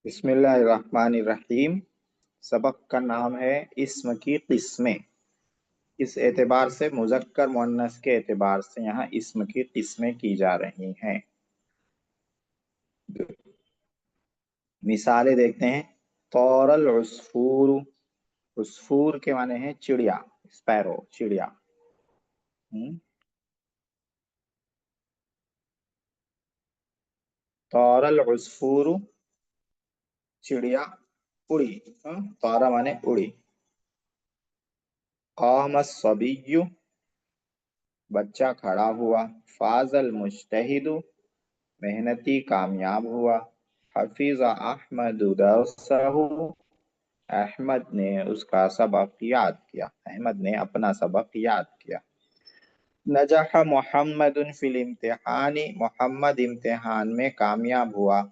बिस्मिल्लाहिर्रहमानिर्रहीम। सबक का नाम है इस्म की किस्में। इस एतबार से मुज़क्कर मुअन्नस के एतबार से यहाँ इस्म की किस्में की जा रही हैं। मिसालें देखते हैं। तौरल उस्फूर, उस्फूर के माने हैं चिड़िया, स्पैरो, चिड़िया। तौरल उस्फूर, चिड़िया उड़ी। तौरा माने उड़ी। क़ाम सबिय्यु, बच्चा खड़ा हुआ। फाजल मुज्तहिदु, मेहनती कामयाब हुआ। हफीज अहमद दरसहु, अहमद ने उसका सबक याद किया, अहमद ने अपना सबक याद किया। नजह मोहम्मद फिल इम्तिहानी, मोहम्मद इम्तिहान में कामयाब हुआ।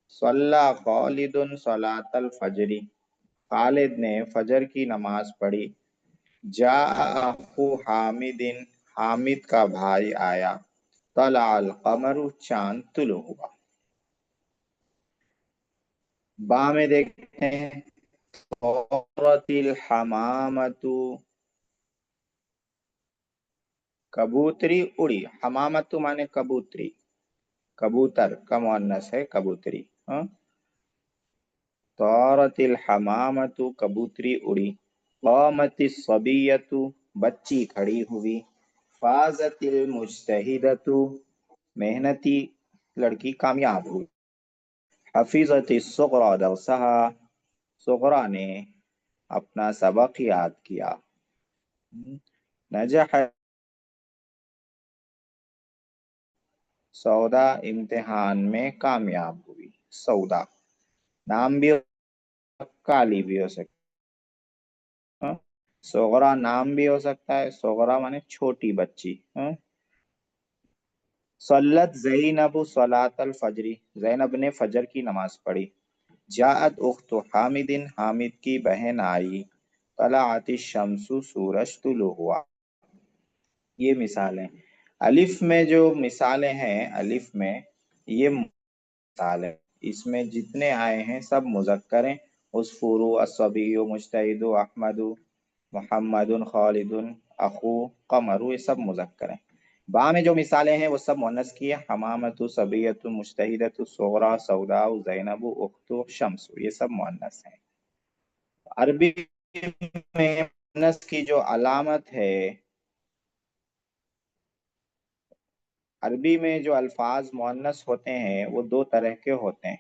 सल्ला खालिदुन सलातल फजरी, खालिद ने फजर की नमाज पढ़ी। जा अखू हामिदिन, हामिद का भाई आया। तला अल कमरु, चांद तुलु हुआ। बा में देखते हैं। औरतिल हमामतु, कबूतरी उड़ी। हमामतु माने कबूतरी, कबूतर का मुअन्नस है कबूतरी। तौरतिल हमामतु, कबूतरी उड़ी। क़ामतिस सबियतु, बच्ची खड़ी हुई। फाज़तिल मुज्तहिदतु, मेहनती लड़की कामयाब हुई। हफीज़तिस सुग़रा दरसहा, सुग़रा ने अपना सबक याद किया। नजह सौदा, इम्तिहान में कामयाब हुई। सौदा नाम भी, काली भी हो सकता है। सोगरा नाम भी हो सकता है। सोगरा माने छोटी बच्ची। सल्लत ज़ैनब सलातल फजरी, ज़ैनब ने फजर की नमाज पढ़ी। जाअत उख्तु हामिदिन, हामिद की बहन आई। तलाअति शम्सु, सूरज तुलु हुआ। ये मिसालें। अलिफ में जो मिसालें हैं, अलिफ में ये मिसाल है, इसमें जितने आए हैं सब मुज़क्कर हैं। उस्फूरु, अस्सबिय्यु, मुज्तहिदु, अहमदु, मुहम्मदुन, खालिदुन, अखू, कमरु, ये सब मुज़क्कर हैं। बा में जो मिसालें हैं वो सब मुअन्नस की है। हमामतु, सबियतु, मुज्तहिदतु, सुग़रा, सौदाउ, ज़ैनबु, उख्तु, शम्सु, ये सब मुअन्नस हैं। अरबी में मुअन्नस की जो अलामत है, अरबी में जो अल्फाज मुअन्नस होते हैं वो दो तरह के होते हैं।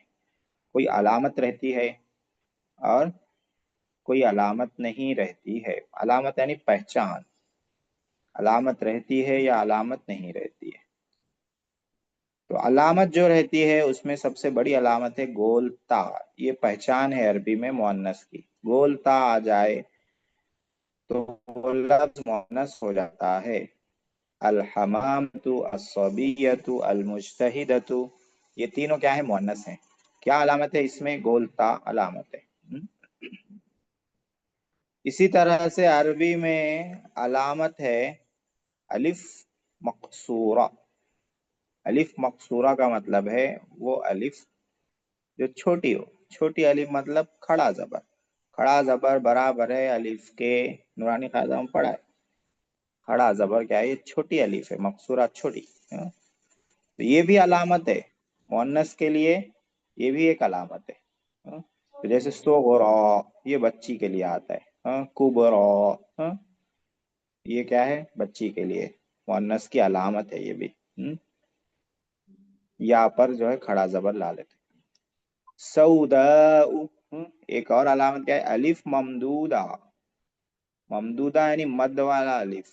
कोई अलामत रहती है और कोई अलामत नहीं रहती है। अलामत यानी पहचान, अलामत रहती है या अलामत नहीं रहती है। तो अलामत जो रहती है उसमें सबसे बड़ी अलामत है गोल ता। ये पहचान है अरबी में मुअन्नस की। गोल ता आ जाए तो वो लफ्ज मुअन्नस हो जाता है। अल हमामतु, अस्सबियतु, अल मुज्तहिदतु, ये तीनों क्या है, मुअन्नस है। क्या अलामत है इसमें, गोल ता अलामत है। इसी तरह से अरबी में अलामत है अलिफ मकसूरा। अलिफ मकसूरा का मतलब है वो अलिफ जो छोटी हो। छोटी अलिफ मतलब खड़ा जबर। खड़ा जबर बराबर है अलिफ के, नूरानी कायदा में पढ़ा है। खड़ा जबर क्या है, ये छोटी अलिफ है, मकसूरा छोटी। तो ये भी अलामत है मुअन्नस के लिए, ये भी एक अलामत है। तो जैसे सोगरा, ये बच्ची के लिए आता है। कुबरा, ये क्या है, बच्ची के लिए मुअन्नस की अलामत है ये भी। यहाँ पर जो है खड़ा जबर ला लेते। सऊदा, एक और अलामत क्या है, अलिफ ममदूदा। ममदूदा यानी मद वाला अलिफ,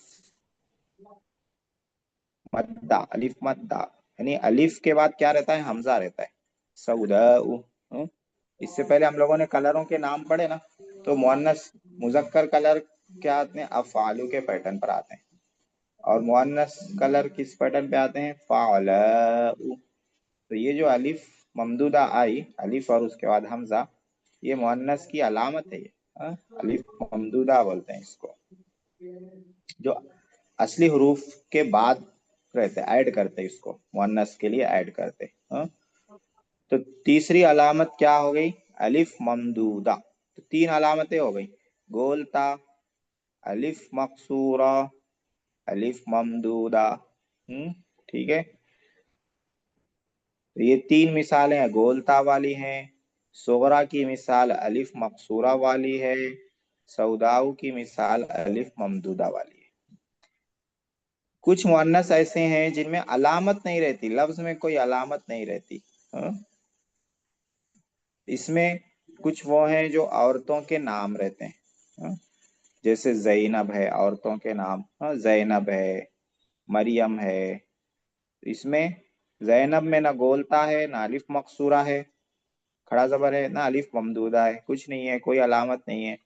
मद्दा, अलिफ मद्दा, यानी अलिफ के बाद क्या रहता है, हमजा रहता है। सऊदा। इससे पहले हम लोगों ने कलरों के नाम पढ़े ना, तो मुअन्नस मुजक्कर कलर क्या आते हैं, अफ़आलु के पैटर्न पर आते हैं, और मुअन्नस कलर किस पैटर्न पे आते हैं, फ़अलू। तो ये जो अलिफ ममदूदा आई, अलिफ और उसके बाद हमजा, ये मुअन्नस की अलामत है। ये अलिफ ममदूदा बोलते हैं इसको, जो असली हरूफ के बाद रहते, ऐड करते इसको, मुअन्नस के लिए ऐड करते। तो तीसरी अलामत क्या हो गई, अलिफ ममदूदा, तो 3 अलामतें हो गई, गोलता, अलिफ मकसूरा, अलिफ ममदूदा। ठीक है, तो ये 3 मिसालें हैं, गोलता वाली हैं, सोगरा की मिसाल अलिफ मकसूरा वाली है, सौदाऊ की मिसाल अलिफ ममदूदा वाली है। कुछ मुअन्नस ऐसे हैं जिनमें अलामत नहीं रहती, लफ्ज में कोई अलामत नहीं रहती। हाँ? इसमें कुछ वो हैं जो औरतों के नाम रहते हैं। हाँ? जैसे जैनब है, औरतों के नाम। हाँ, जैनब है, मरियम है। इसमें जैनब में ना गोलता है, ना अलिफ मकसूरा है, खड़ा जबर है, ना अलिफ ममदूदा है, कुछ नहीं है, कोई अलामत नहीं है,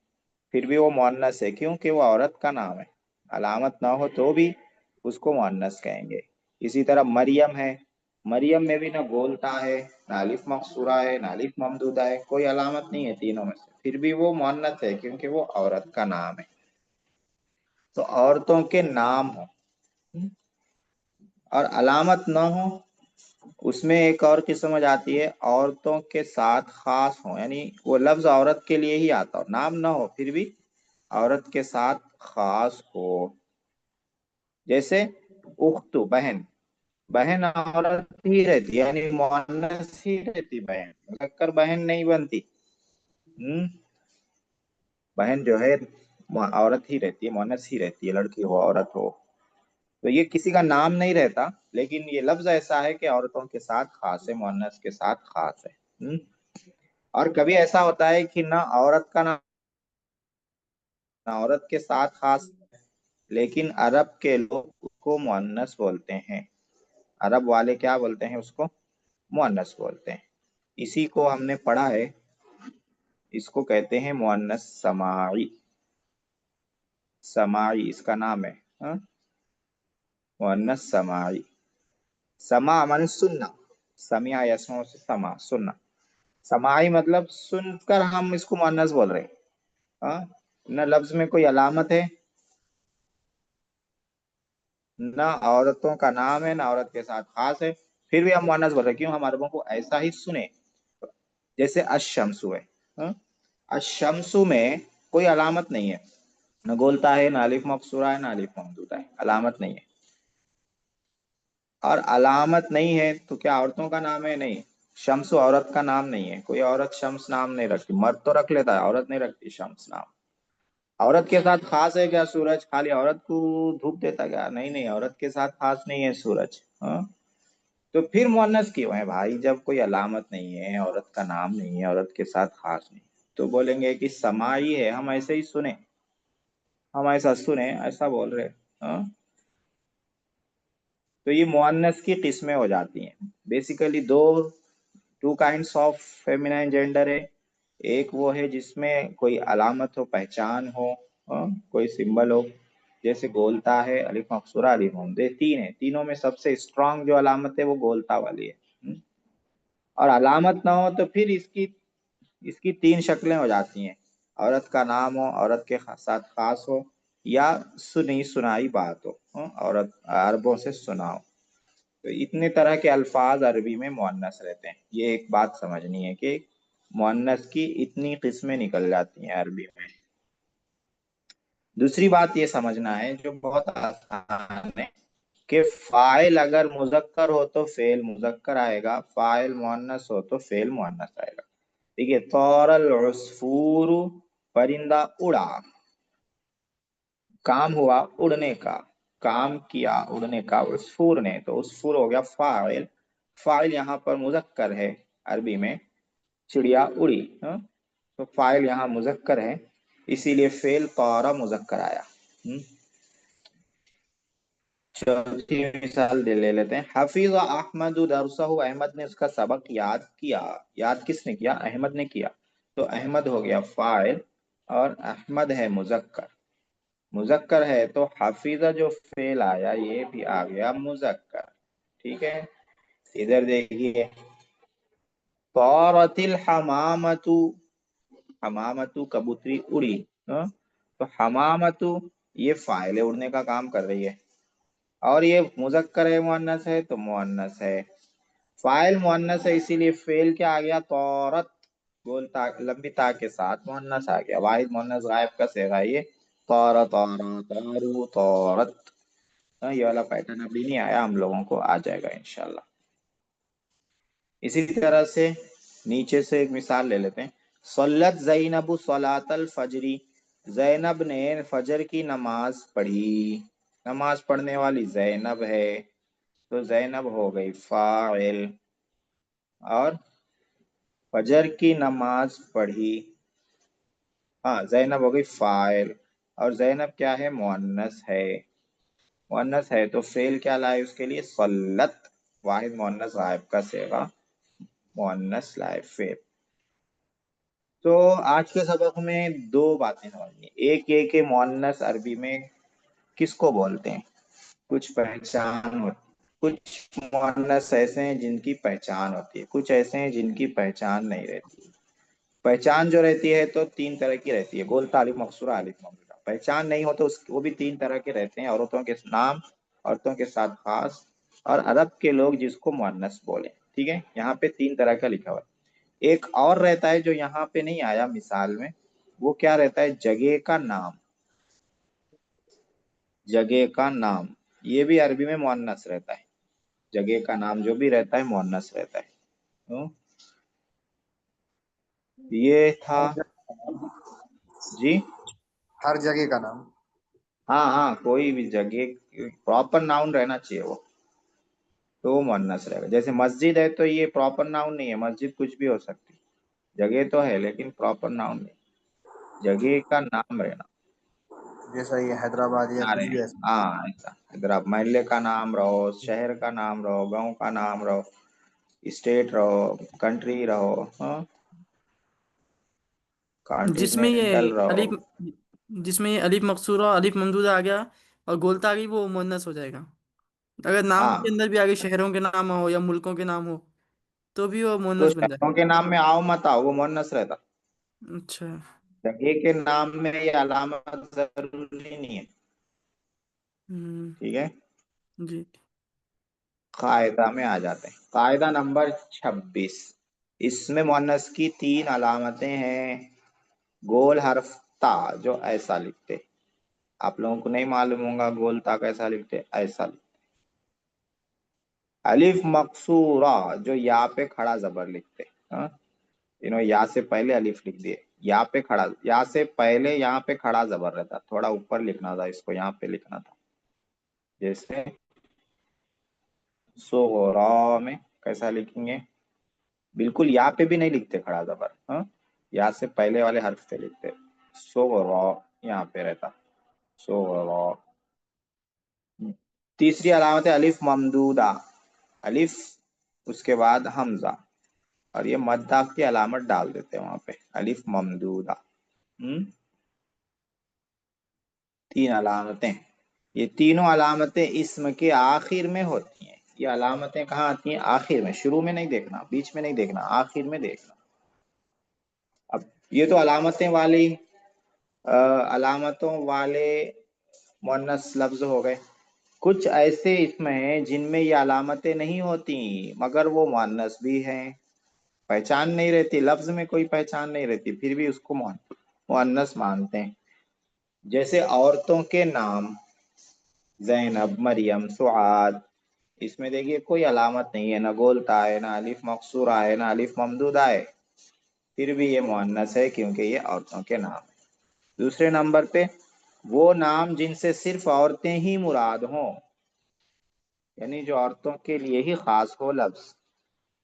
फिर भी वो मुअन्नस है क्योंकि वो औरत का नाम है। अलामत ना हो तो भी उसको मुअन्नस कहेंगे। इसी तरह मरियम है, मरियम में भी ना गोलता है, ना अलिफ मकसूरा है, ना अलिफ ममदूदा है, कोई अलामत नहीं है तीनों में से, फिर भी वो मुअन्नस है क्योंकि वो औरत का नाम है। तो औरतों के नाम हो और अलामत ना हो, उसमें एक और किस्म जाती है, औरतों के साथ खास हो, यानी वो लफ्ज औरत के लिए ही आता हो, नाम ना हो फिर भी औरत के साथ खास हो। जैसे उख्तु, बहन, बहन औरत ही रहती है, यानी मुअन्नस ही रहती बहन, मुज़क्कर बहन नहीं बनती। हम्म बहन जो है औरत ही रहती है, मुअन्नस ही रहती है, लड़की हो औरत हो। तो ये किसी का नाम नहीं रहता, लेकिन ये लफ्ज ऐसा है कि औरतों के साथ खास है, मुअन्नस के साथ खास है। और कभी ऐसा होता है कि ना औरत का नाम, ना औरत के साथ खास, लेकिन अरब के लोग उसको मुअन्नस बोलते हैं। अरब वाले क्या बोलते हैं उसको? मुअन्नस बोलते हैं। इसी को हमने पढ़ा है, इसको कहते हैं मुअन्नस समाई। समाई इसका नाम है। हाँ? मुअन्नस समाई। समा माने सुनना, समिया यसमो से समा, सुनना। समाई मतलब सुनकर हम इसको मुअन्नस बोल रहे हैं। हाँ? न लफ्ज में कोई अलामत है, ना औरतों का नाम है, ना औरत के साथ खास है, फिर भी हम मुअन्नस बोल रहे हैं, क्यों? हम अरबों को ऐसा ही सुने। जैसे अशम्सु है। हाँ? अशम्सु में कोई अलामत नहीं है, न गोलता है, ना अलिफ मकसूरा है, ना अलिफ ममदूदा है, अलामत नहीं है। और अलामत नहीं है तो क्या औरतों का नाम है? नहीं, शम्स औरत का नाम नहीं है, कोई औरत शम्स नाम नहीं रखती, मर्द तो रख लेता है, औरत नहीं रखती शम्स नाम। औरत के साथ खास है क्या सूरज? खाली औरत को धूप देता क्या? नहीं नहीं, औरत के साथ खास नहीं है सूरज। हाँ? तो फिर मुअन्नस क्यों है भाई, जब कोई अलामत नहीं है, औरत का नाम नहीं है, औरत के साथ खास नहीं? तो बोलेंगे कि समाई है, हम ऐसे ही सुने, हम ऐसा सुने, ऐसा बोल रहे। हाँ? तो ये मुअन्नस की किस्में हो जाती हैं। बेसिकली दो, two kinds of feminine gender है। एक वो है जिसमें कोई अलामत हो, पहचान हो, कोई सिंबल हो, जैसे गोलता है, अलिफ मकसूरा, अलिफ ममदूदा, तीन है, तीनों में सबसे स्ट्रांग जो अलामत है वो गोलता वाली है। और अलामत ना हो तो फिर इसकी इसकी 3 शक्लें हो जाती हैं, औरत का नाम हो, औरत के साथ खास हो, या सुनी सुनाई बात हो, औरत अरबों से सुनाओ। तो इतने तरह के अल्फाज अरबी में मुअन्नस रहते हैं, ये एक बात समझनी है कि मुअन्नस की इतनी किस्में निकल जाती हैं अरबी में। दूसरी बात ये समझना है जो बहुत आसान है, कि फाइल अगर मुजक्कर हो तो फेल मुजक्कर आएगा, फाइल मुअन्नस हो तो फेल मुअन्नस आएगा। ठीक है, तौरल उस्फूर, परिंदा उड़ा, काम हुआ उड़ने का, काम किया उड़ने का उस्फूर ने, तो उस्फूर हो गया फाइल। फाइल यहाँ पर मुजक्कर है अरबी में, चिड़िया उड़ी। हाँ? तो फाइल यहाँ मुजक्कर है, इसीलिए फेल तौरा मुजक्कर आया। चौथी मिसाल दे ले लेते हैं, हफीज अहमद दरसहु, अहमद ने उसका सबक याद किया। याद किसने किया? अहमद ने किया। तो अहमद हो गया फाइल, और अहमद है मुजक्कर। मुजक्कर है तो हाफिजा जो फेल आया ये भी आ गया मुजक्कर। ठीक है, इधर देखिए, तौरतिल हमामतु, हमामतु कबूतरी उड़ी। हाँ? तो हमामतु ये फाइल है, उड़ने का काम कर रही है, और ये मुजक्कर है, मुअन्नस है, तो मुअन्नस है। फाइल मुअन्नस है इसीलिए फेल क्या आ गया? तौरत। गोल ता लंबी ता के साथ मुअन्नस आ गया, वाहिद मुअन्नस गायब का सेगा ये। तौरा तौरा तारू तौरत। ये वाला पैटर्न अभी नहीं आया, हम लोगों को आ जाएगा इंशाल्लाह। इसी तरह से नीचे से एक मिसाल ले लेते हैं। सल्लत ज़ैनबु सलातल फजरी, जैनब ने फजर की नमाज पढ़ी। नमाज पढ़ने वाली जैनब है, तो जैनब हो गई फाइल, और फजर की नमाज पढ़ी, हाँ जैनब हो गई फाइल, और जैनब क्या है, मुअन्नस है। मुअन्नस है तो फेल क्या लाए उसके लिए, सल्लत, वाहिद मुअन्नस गायब का सेगा मुअन्नस लाए फेल। तो आज के सबक में दो बातें समझनी, एक ये कि मुअन्नस अरबी में किसको बोलते हैं, कुछ पहचान होती, कुछ मुअन्नस ऐसे हैं जिनकी पहचान होती है, कुछ ऐसे हैं जिनकी पहचान नहीं रहती। पहचान जो रहती है तो तीन तरह की रहती है, गोल तालिफ मकसूरा आलिफ ममदूदा। पहचान नहीं हो तो वो भी तीन तरह के रहते हैं, औरतों के नाम, औरतों के साथ खास, और अरब के लोग जिसको मुअन्नस बोले। ठीक है, यहाँ पे तीन तरह का लिखा हुआ है। एक और रहता है जो यहाँ पे नहीं आया मिसाल में, वो क्या रहता है, जगह का नाम। जगह का नाम ये भी अरबी में मुअन्नस रहता है, जगह का नाम जो भी रहता है मुअन्नस रहता है। तो ये था हर जी। हर जगह का नाम। हाँ हाँ, कोई भी जगह प्रॉपर नाउन रहना चाहिए वो, तो वो मुअन्नस रहेगा। जैसे मस्जिद है तो ये प्रॉपर नाउन नहीं है, मस्जिद कुछ भी हो सकती है, जगह तो है लेकिन प्रॉपर नाउन नहीं, जगह का नाम रहना। जैसा ये हैदराबाद या नारे, कुछ भी ऐसा। हाँ ऐसा, इधर आप महल्ले का नाम रहो, शहर का नाम रहो, गांव का नाम रहो, स्टेट रहो, कंट्री रहो, हाँ जिसमें ये कॉन्टिनेंटल रहो। अलिफ जिसमें ये अलिफ मकसूरा अलिफ ममदूदा आ गया और गोलता आ गई, वो मुअन्नस हो जाएगा। अगर नाम के हाँ, अंदर भी आगे शहरों के नाम हो या मुल्कों के नाम हो तो भी वो तो मुअन्नस बन शहरों जाएगा। के नाम में आओ मत आओ वो मुअन्नस रहता, अच्छा। जगह के नाम में ये अलामत जरूरी नहीं है। हम्म। ठीक है, जी। कायदा में आ जाते हैं, कायदा नंबर 26। इसमें मुअन्नस की तीन अलामतें हैं। गोल हर्फ ता जो ऐसा लिखते, आप लोगों को नहीं मालूम होगा गोल ता कैसा लिखते, ऐसा लिखते। अलिफ मकसूरा जो या पे खड़ा जबर लिखते, हाँ? इन्होंने या से पहले अलिफ लिख दिए, या पे खड़ा, या से पहले यहाँ पे खड़ा जबर रहता, थोड़ा ऊपर लिखना था इसको, यहाँ पे लिखना था। जैसे सोरा में कैसा लिखेंगे, बिल्कुल या पे भी नहीं लिखते खड़ा जबर, हाँ, या से पहले वाले हर्फ पे लिखते। सोरा यहाँ पे रहता, सोरा। तीसरी अलामत है अलिफ ममदूदा, अलिफ उसके बाद हमजा, और ये मद्दाफ की अलामत डाल देते हैं वहां पे, अलिफ ममदूदा। तीन अलामतें, ये तीनों अलामतें इसम के आखिर में होती हैं। ये अलामतें कहाँ आती हैं, आखिर में, शुरू में नहीं देखना, बीच में नहीं देखना, आखिर में देखना। अब ये तो अलामतें वाली अलामतों वाले मुअन्नस लफ्ज हो गए। कुछ ऐसे इसमें हैं जिनमें ये अलामतें नहीं होती मगर वो मुअन्नस भी हैं, पहचान नहीं रहती, लफ्ज में कोई पहचान नहीं रहती, फिर भी उसको मुअन्नस मानते हैं। जैसे औरतों के नाम, जैनब, मरियम, सुआद, इसमें देखिए कोई अलामत नहीं है, ना गोलता है, ना अलिफ मकसूरा है, ना अलिफ ममदूदा है, फिर भी ये मुअन्नस है क्योंकि ये औरतों के नाम है। दूसरे नंबर पे वो नाम जिनसे सिर्फ औरतें ही मुराद हों, यानी जो औरतों के लिए ही खास हो लफ्ज,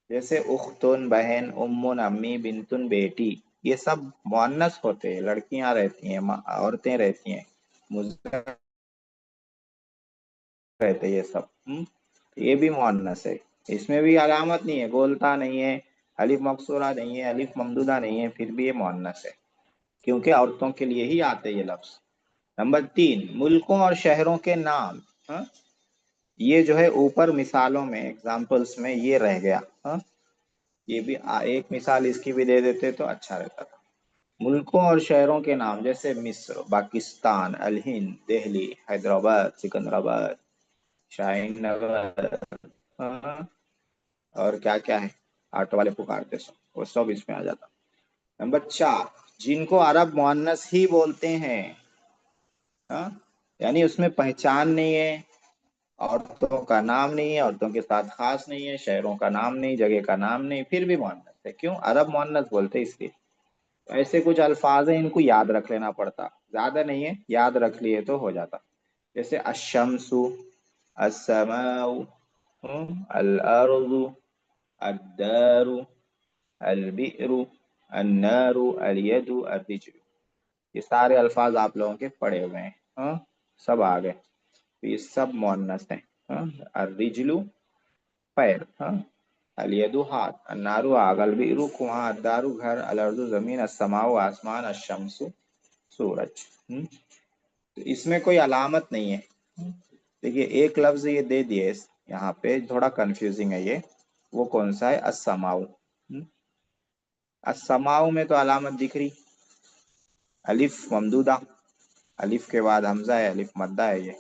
जैसे उख्तुन बहन, उम्मुन अम्मी, बिनतुन बेटी, ये सब मुअन्नस होते हैं, लड़कियां रहती हैं, औरतें रहती हैं, मुज़क्कर रहते हैं ये सब। ये भी मुअन्नस है, इसमें भी अलामत नहीं है, गोलता नहीं है, अलिफ मकसूरा नहीं है, अलिफ ममदूदा नहीं है, फिर भी ये मुअन्नस है क्योंकि औरतों के लिए ही आते हैं ये लफ्ज। नंबर 3, मुल्कों और शहरों के नाम, हाँ? ये जो है ऊपर मिसालों में, एग्जाम्पल्स में ये रह गया, हाँ? ये भी एक मिसाल इसकी भी दे देते तो अच्छा रहता था। मुल्कों और शहरों के नाम जैसे मिस्र, पाकिस्तान, अल हिंद, दिल्ली, हैदराबाद, सिकंदराबाद, शाहीन नगर, हाँ? और क्या क्या है, ऑटो वाले पुकारते सो, वो सब इसमें आ जाता। नंबर 4, जिनको अरब मुअन्नस ही बोलते हैं, हाँ, यानी उसमें पहचान नहीं है, औरतों का नाम नहीं है, औरतों के साथ खास नहीं है, शहरों का नाम नहीं, जगह का नाम नहीं, फिर भी मुअन्नस है। क्यों? अरब मुअन्नस बोलते हैं इसलिए। ऐसे कुछ अल्फाज हैं, इनको याद रख लेना पड़ता, ज्यादा नहीं है, याद रख लिए तो हो जाता। जैसे अशम्सु, अस्समाउ, अल अर्दु, अद्दारु, अल बिरु, अन्नारु, अल यदु, अर्रिजलु। ये सारे अल्फाज आप लोगों के पढ़े हुए हैं, हाँ, सब आ गए। तो ये सब मुअन्नस हैं, हाँ। अर्रिजलु पैर, हाँ, अल यदु हाथ, अन्नारु आग, अल बिरु कुआं, अद्दारु घर, अल अर्दु जमीन, अस्समाउ आसमान, अशम्सु सूरज। तो इसमें कोई अलामत नहीं है। देखिए एक लफ्ज ये दे दिए यहाँ पे, थोड़ा कंफ्यूजिंग है ये। वो कौन सा है? अस्समाउ। अस्समाउ में तो अलामत दिख रही, अलिफ ममदूदा, अलिफ के बाद हमजा है, अलिफ मद्दा है ये,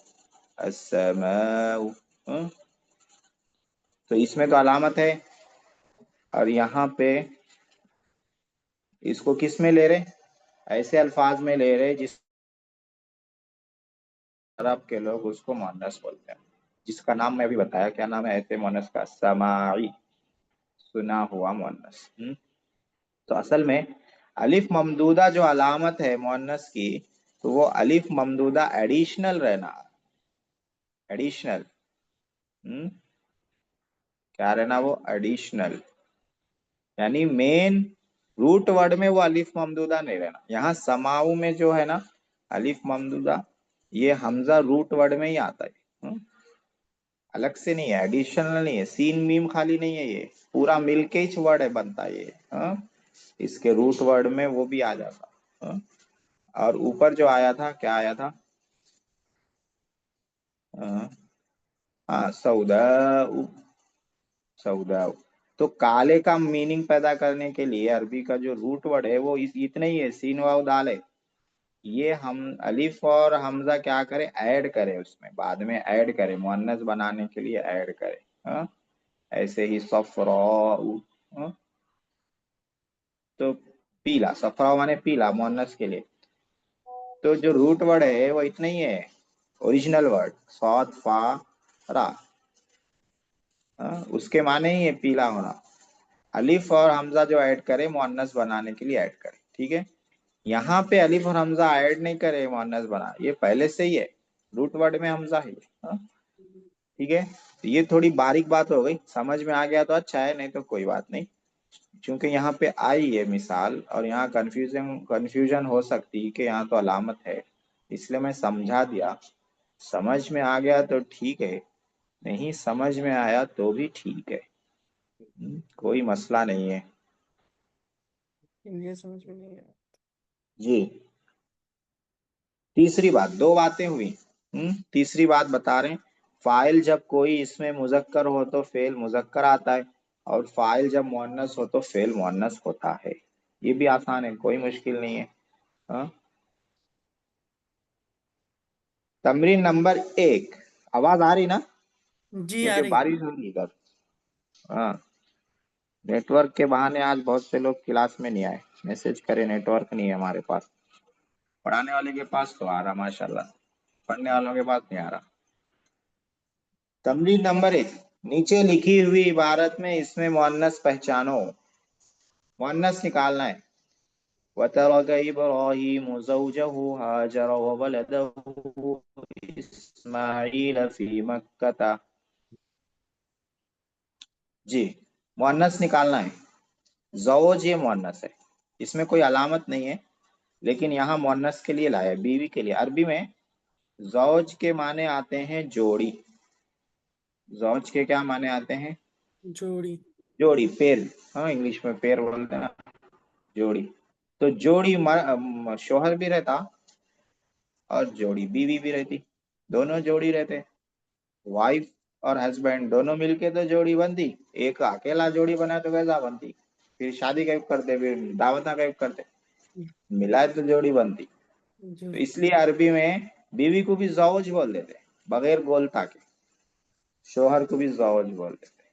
अस्समाउ। तो इसमें तो अलामत है। और यहाँ पे इसको किस में ले रहे? ऐसे अल्फाज में ले रहे जिस अरब के लोग उसको मुअन्नस बोलते हैं, जिसका नाम मैं अभी बताया। क्या नाम है ऐसे मुअन्नस का? समाई, सुना हुआ मुअन्नस। तो असल में अलिफ ममदूदा जो अलामत है मुअन्नस की, तो वो अलिफ ममदूदा एडिशनल रहना, एडिशनल। क्या रहना? वो एडिशनल, यानी मेन रूट वर्ड में वो अलिफ ममदूदा नहीं रहना। यहाँ समाऊ में जो है ना अलिफ ममदूदा, ये हमजा रूट वर्ड में ही आता है, अलग से नहीं है, एडिशनल नहीं है, सीन मीम खाली नहीं है, ये पूरा मिलके ही वर्ड है बनता है ये, इसके रूट वर्ड में वो भी आ जाता, और ऊपर जो आया था, क्या आया था? हाँ, सौदाउ, सौदाउ। तो काले का मीनिंग पैदा करने के लिए अरबी का जो रूट वर्ड है वो इतना ही है, सीन वाव दाल है। ये हम अलिफ और हमजा क्या करें? ऐड करें, उसमें बाद में ऐड करें, मुअन्नस बनाने के लिए ऐड करें, ऐसे ही सफराउ, तो पीला, सफराउ माने पीला, मुअन्नस के लिए। तो जो रूट वर्ड है वो इतना ही है, ओरिजिनल वर्ड सौद फा रा, उसके माने ही है पीला होना। अलिफ और हमजा जो ऐड करे मुअन्नस बनाने के लिए ऐड करे, ठीक है। यहाँ पे अलिफ और हमजा ऐड नहीं करे मुअन्नस बना, ये पहले से ही है, रूट वर्ड में हमजा है, ठीक है। तो ये थोड़ी बारीक बात हो गई, समझ में आ गया तो अच्छा है, नहीं तो कोई बात नहीं। क्योंकि यहाँ पे आई है मिसाल, और यहाँ कंफ्यूजन हो सकती है कि यहाँ तो अलामत है, इसलिए मैं समझा दिया। समझ में आ गया तो ठीक है, नहीं समझ में आया तो भी ठीक है, कोई मसला नहीं है ये समझ में नहीं आया। जी। तीसरी बात, दो बातें हुई, तीसरी बात बता रहे हैं, फाइल जब कोई इसमें मुजक्कर हो तो फेल मुजक्कर आता है, और फाइल जब मुअन्नस हो तो फेल मुअन्नस होता है। ये भी आसान है, कोई मुश्किल नहीं है, हाँ। तमरीन नंबर 1, आवाज आ रही ना? जी आ क्योंकि रही। बारिश हो रही इधर, हाँ। नेटवर्क के बहाने आज बहुत से लोग क्लास में नहीं आए, मैसेज करे नेटवर्क नहीं है हमारे पास। पढ़ाने वाले के पास तो आ रहा माशाल्लाह, पढ़ने वालों के पास नहीं आ रहा। तमरीन नंबर 1, नीचे लिखी हुई इबारत में इसमें मुअन्नस पहचानो, मुअन्नस निकालना है। वतरक इब्राहीम ज़ौजहु हाजर ववलदहु इस्माईल फी मक्कता। जी, मुअन्नस निकालना है। ज़ौज ये मुअन्नस है, इसमें कोई अलामत नहीं है, लेकिन यहाँ मुअन्नस के लिए लाया, बीवी के लिए। अरबी में ज़ौज के माने आते हैं जोड़ी, ज़ौज के क्या माने आते हैं? जोड़ी। जोड़ी, पेर, हाँ इंग्लिश में पेर बोलते हैं ना, जोड़ी। तो जोड़ी शोहर भी रहता और जोड़ी बीवी भी रहती, दोनों जोड़ी रहते। वाइफ और हस्बैंड दोनों मिलके तो जोड़ी बनती, एक अकेला जोड़ी बना तो कैसा बनती? फिर शादी कैसे करते, फिर दावत कैसे करते? मिलाए तो जोड़ी बनती। तो जोड़ी। इसलिए अरबी में बीवी को भी जौज बोल देते, बगैर गोलता के। शोहर को भी जौज बोल देते,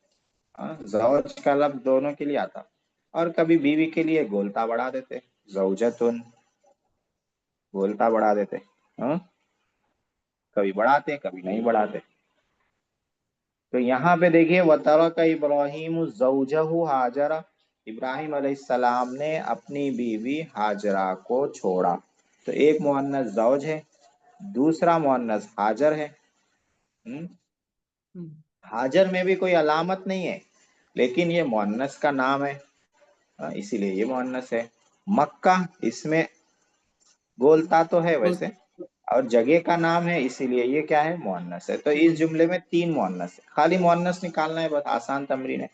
हाँ, जौज का लफ्ज दोनों के लिए आता। اور کبھی بیوی کے لیے گولتا بڑھا دیتے، زوجتن، گولتا بڑھا دیتے، ہاں کبھی بڑھاتے کبھی نہیں بڑھاتے۔ تو یہاں پہ دیکھیے وَتَرَكَ إِبْرَاهِيمُ زَوْجَهُ ہاجرہ، ابراہیم علیہ السلام نے اپنی بیوی ہاجرہ کو چھوڑا۔ تو ایک مؤنث زوج ہے، دوسرا مؤنث ہاجر ہے۔ ہاجر میں بھی کوئی علامت نہیں ہے، لیکن یہ مؤنث کا نام ہے، اسی لیے یہ مؤنث ہے۔ مکہ، اس میں گولتا تو ہے ویسے، اور جگہ کا نام ہے، اسی لیے یہ کیا ہے، مؤنث ہے۔ تو اس جملے میں 3 مؤنث ہے، خالی مؤنث نکالنا ہے، بس آسان تمرین ہے۔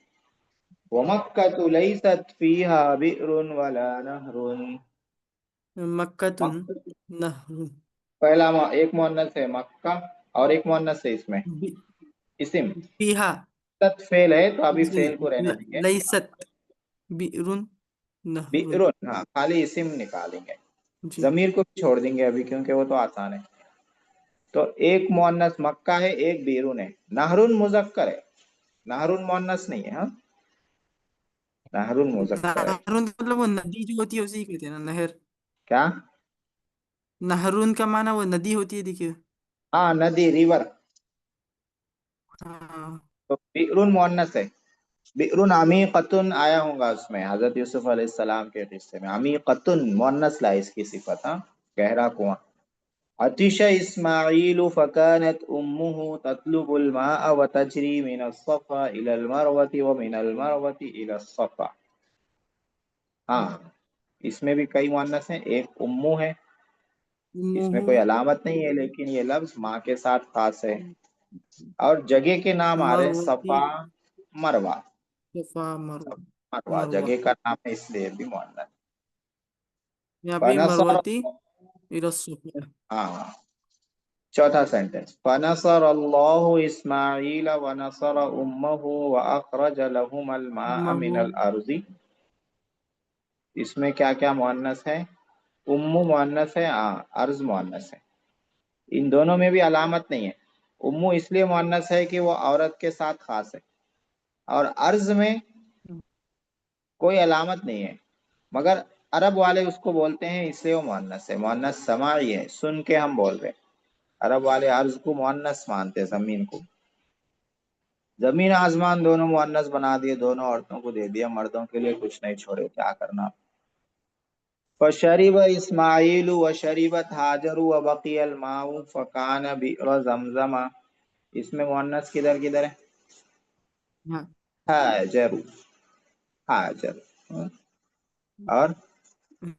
وَمَكَّةُ لَيْسَتْ فِيهَا بِئْرٌ وَلَا نَهْرٌ، مکتن نہر پہلا ایک مؤنث ہے مکہ، اور ایک مؤنث ہے اس میں اسم، فیہا تت فعل ہے تو ابھی فعل کو رہنے دیں گے، لیست بئر نہر، بئر، ہاں خالی اسم نکالیں گے، جی ضمیر کو بھی چھوڑ دیں گے ابھی کیونکہ وہ تو آسان ہے۔ تو ایک مؤنث مکہ ہے، ایک بیرون ہے۔ نہرن مذکر ہے، نہرن مؤنث نہیں ہے، ہاں نہرن مذکر ہے۔ نہرون مطلب وہ ندی جو ہوتی ہے اسی کہتے ہیں نا نہر، کیا؟ نہرون کا معنی وہ ندی ہوتی ہے، دیکھیے ہاں ندی، ریور۔ ہاں تو بئرن مؤنث ہے، بئرن عمیقتن آیا ہوگا اس میں حضرت یوسف علیہ السلام کے قصے میں، عمیقتن مؤنث لائے اس کی صفت، ہاں گہرا کنواں۔ عطش اسماعیل فكانت امه تطلب الماء وتجري من الصفا الى المروة ومن المروة الى الصفا، ہاں اس میں بھی کئی مؤنث ہیں، ایک امو ہے، اس میں کوئی علامت نہیں ہے لیکن یہ لفظ ماں کے ساتھ خاص ہے۔ اور جگہ کے نام آ رہے ہیں مروتی صفا، مروہ، صفا مروہ، مروہ مروہ جگہ کا نام ہے اس لیے بھی مؤنث۔ یہاں پہ فنصر، مروتی الصفا، ہاں چوتھا سینٹنس، فنصر اللہ اسماعیل ونصر امه واخرج لهما الماء من الارض، اس میں کیا کیا مؤنث ہے، امو مؤنث ہے، ارض مؤنث ہے، ان دونوں میں بھی علامت نہیں ہے۔ امو اس لیے مؤنث ہے کہ وہ عورت کے ساتھ خاص ہے، اور ارض میں کوئی علامت نہیں ہے، مگر عرب والے اس کو بولتے ہیں اس لیے وہ مؤنث ہے، مؤنث سماعی ہے، سن کے ہم بول رہے ہیں۔ عرب والے ارض کو مؤنث مانتے، زمین کو، زمین آسمان دونوں مؤنث بنا دیے، دونوں عورتوں کو دے دیا، مردوں کے لیے کچھ نہیں چھوڑے، کیا کرنا۔ فشرب اسماعیل وشربت ہاجر وبقی الماء فکان بئر زمزم، اس میں مؤنث کدھر کدھر ہے، ہاں ہاجر، ہاجر، اور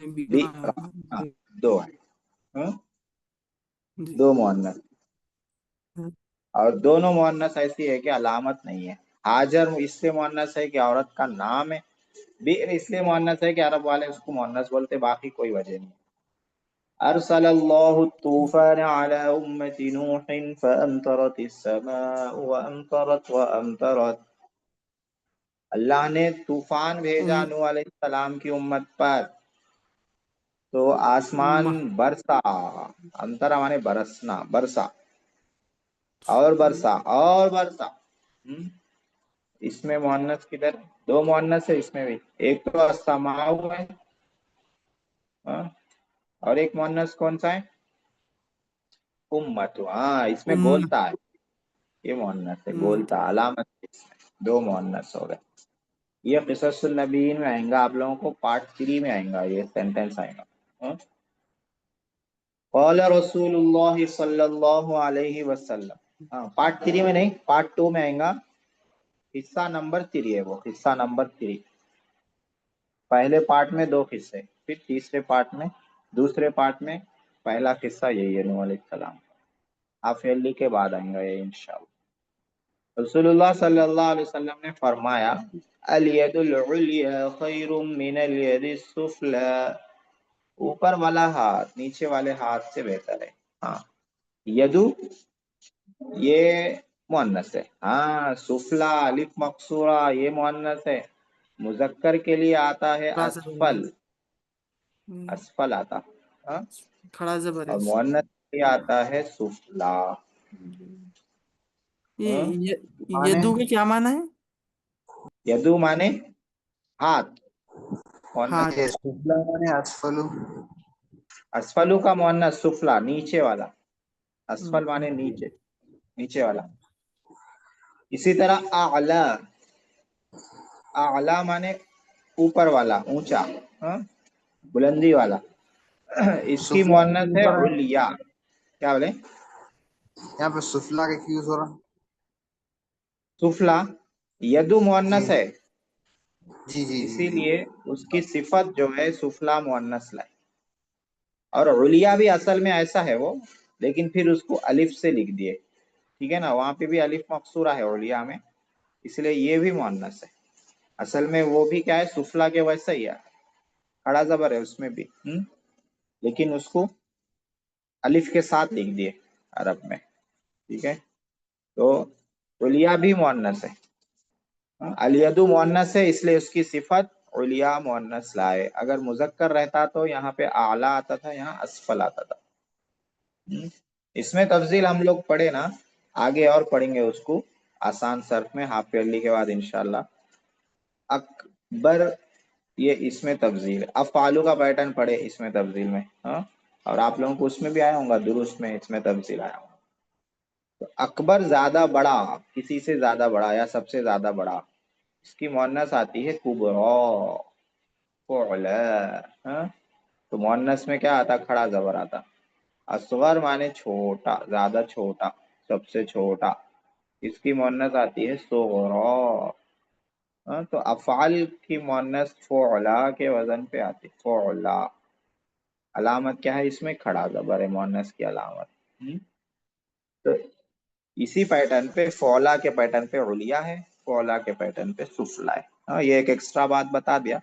بئر، دو ہے، جی دو مؤنث، اور دونوں مؤنث ایسی ہے کہ علامت نہیں ہے۔ ہاجر اس سے مؤنث ہے کہ عورت کا نام ہے، بئر اس لیے مؤنث ہے کہ عرب والے اس کو مؤنث بولتے، باقی کوئی وجہ نہیں۔ ارسل اللہ الطوفان على امة نوح فامطرت السماء وامطرت، اللہ نے طوفان بھیجا نوح علیہ السلام کی امت پر، تو آسمان برسا، انترا مانے برسنا، برسا اور برسا اور برسا، اس میں مؤنث کدھر، دو مؤنث ہے اس میں بھی، ایک تو السماء ہے، اور ایک مؤنث کون سا ہے، امت، ہاں اس میں گولتا ہے، یہ مؤنث ہے، گولتا علامت ہے اس میں، دو مؤنث ہو گئے۔ یہ قصص النبیین میں آئیں گا، آپ لوگوں کو پارٹ 3 میں آئیں گا، یہ سینٹنس آئیں گا۔ قال رسول اللہ صلی اللہ علیہ وسلم، ہاں پارٹ 3 میں نہیں، پارٹ 2 میں آئیں گا، حصہ نمبر 3 ہے وہ، حصہ نمبر 3، پہلے پارٹ میں 2 قصے، پھر تیسرے پارٹ میں، دوسرے پارٹ میں پہلا قصہ یہی ہے نوح علیہ السلام، آپ فیلی کے بعد آئیں گا یہ انشاءاللہ۔ رسول اللہ صلی اللہ علیہ وسلم نے فرمایا، الید العلیٰ خیر من الید السفلی، اوپر والا ہاتھ نیچے والے ہاتھ سے بہتر ہے، ہاں یدو یہ مؤنث ہے، ہاں سفلا الف مقصورہ یہ مؤنث ہے، مذکر کے لیے آتا ہے اسفل، اسفل آتا، ہاں کھڑا زبر ہے، اور مؤنث کے لیے آتا ہے سفلا۔ یہ مانے یدو کا کیا معنی ہے؟ یدو مانے ہاتھ، मुअन्नस। हाँ ये सुफला माने असफलु। असफलू का मुअन्नस सुफला, नीचे वाला। असफल माने नीचे, नीचे वाला। इसी तरह आला, आला माने ऊपर वाला, ऊंचा, हाँ? बुलंदी वाला। इसकी सुफला मुअन्नस यूज है हो रहा है उलिया। क्या बोले? यहाँ पे, सुफला का यूज हो रहा है। सुफला यदु जी मुअन्नस है, जी जी जी जी। इसीलिए उसकी सिफत जो है सुफला मुअन्नस लाई। और उलिया भी असल में ऐसा है वो, लेकिन फिर उसको अलिफ से लिख दिए, ठीक है ना। वहां पे भी अलिफ मकसूरा है उलिया में, इसलिए ये भी मुअन्नस है। असल में वो भी क्या है, सुफला के वैसा ही है, खड़ा जबर है उसमें भी, लेकिन उसको अलिफ के साथ लिख दिए अरब में, ठीक है। तो उलिया भी मुअन्नस है। अलियदु मुअन्नस है, इसलिए उसकी सिफत उलिया मुअन्नस लाए। अगर मुजक्कर रहता तो यहाँ पे आला आता था, यहाँ असफल आता था। इसमें तफसील हम लोग पढ़े ना, आगे और पढ़ेंगे उसको आसान सर्फ में, हाफ ईयरली के बाद इंशाल्लाह। अकबर, ये इसमें तफसील है। अफ़ालू का पैटर्न पढ़े इसमें तफसील में, हाँ। और आप लोगों को उसमें भी आया होगा, दुरुस्त में इसमें तफसील आया होगा। तो अकबर ज्यादा बड़ा, किसी से ज्यादा बड़ा या सबसे ज्यादा बड़ा, इसकी मुअन्नस आती है कुबरा, फुअला, हाँ। तो मुअन्नस में क्या आता, खड़ा जबर आता। असगर माने छोटा, ज्यादा छोटा, सबसे छोटा, इसकी मुअन्नस आती है सुगरा, हाँ। तो अफ़ाल की मुअन्नस फुअला के वजन पे आती, फुअला। अलामत क्या है इसमें, खड़ा जबर है मुअन्नस की अलामत। तो इसी पैटर्न पे फौला के पैटर्न पे उलिया है, फौला के पैटर्न पे सुफला है। हाँ, ये एक एक्स्ट्रा बात बता दिया।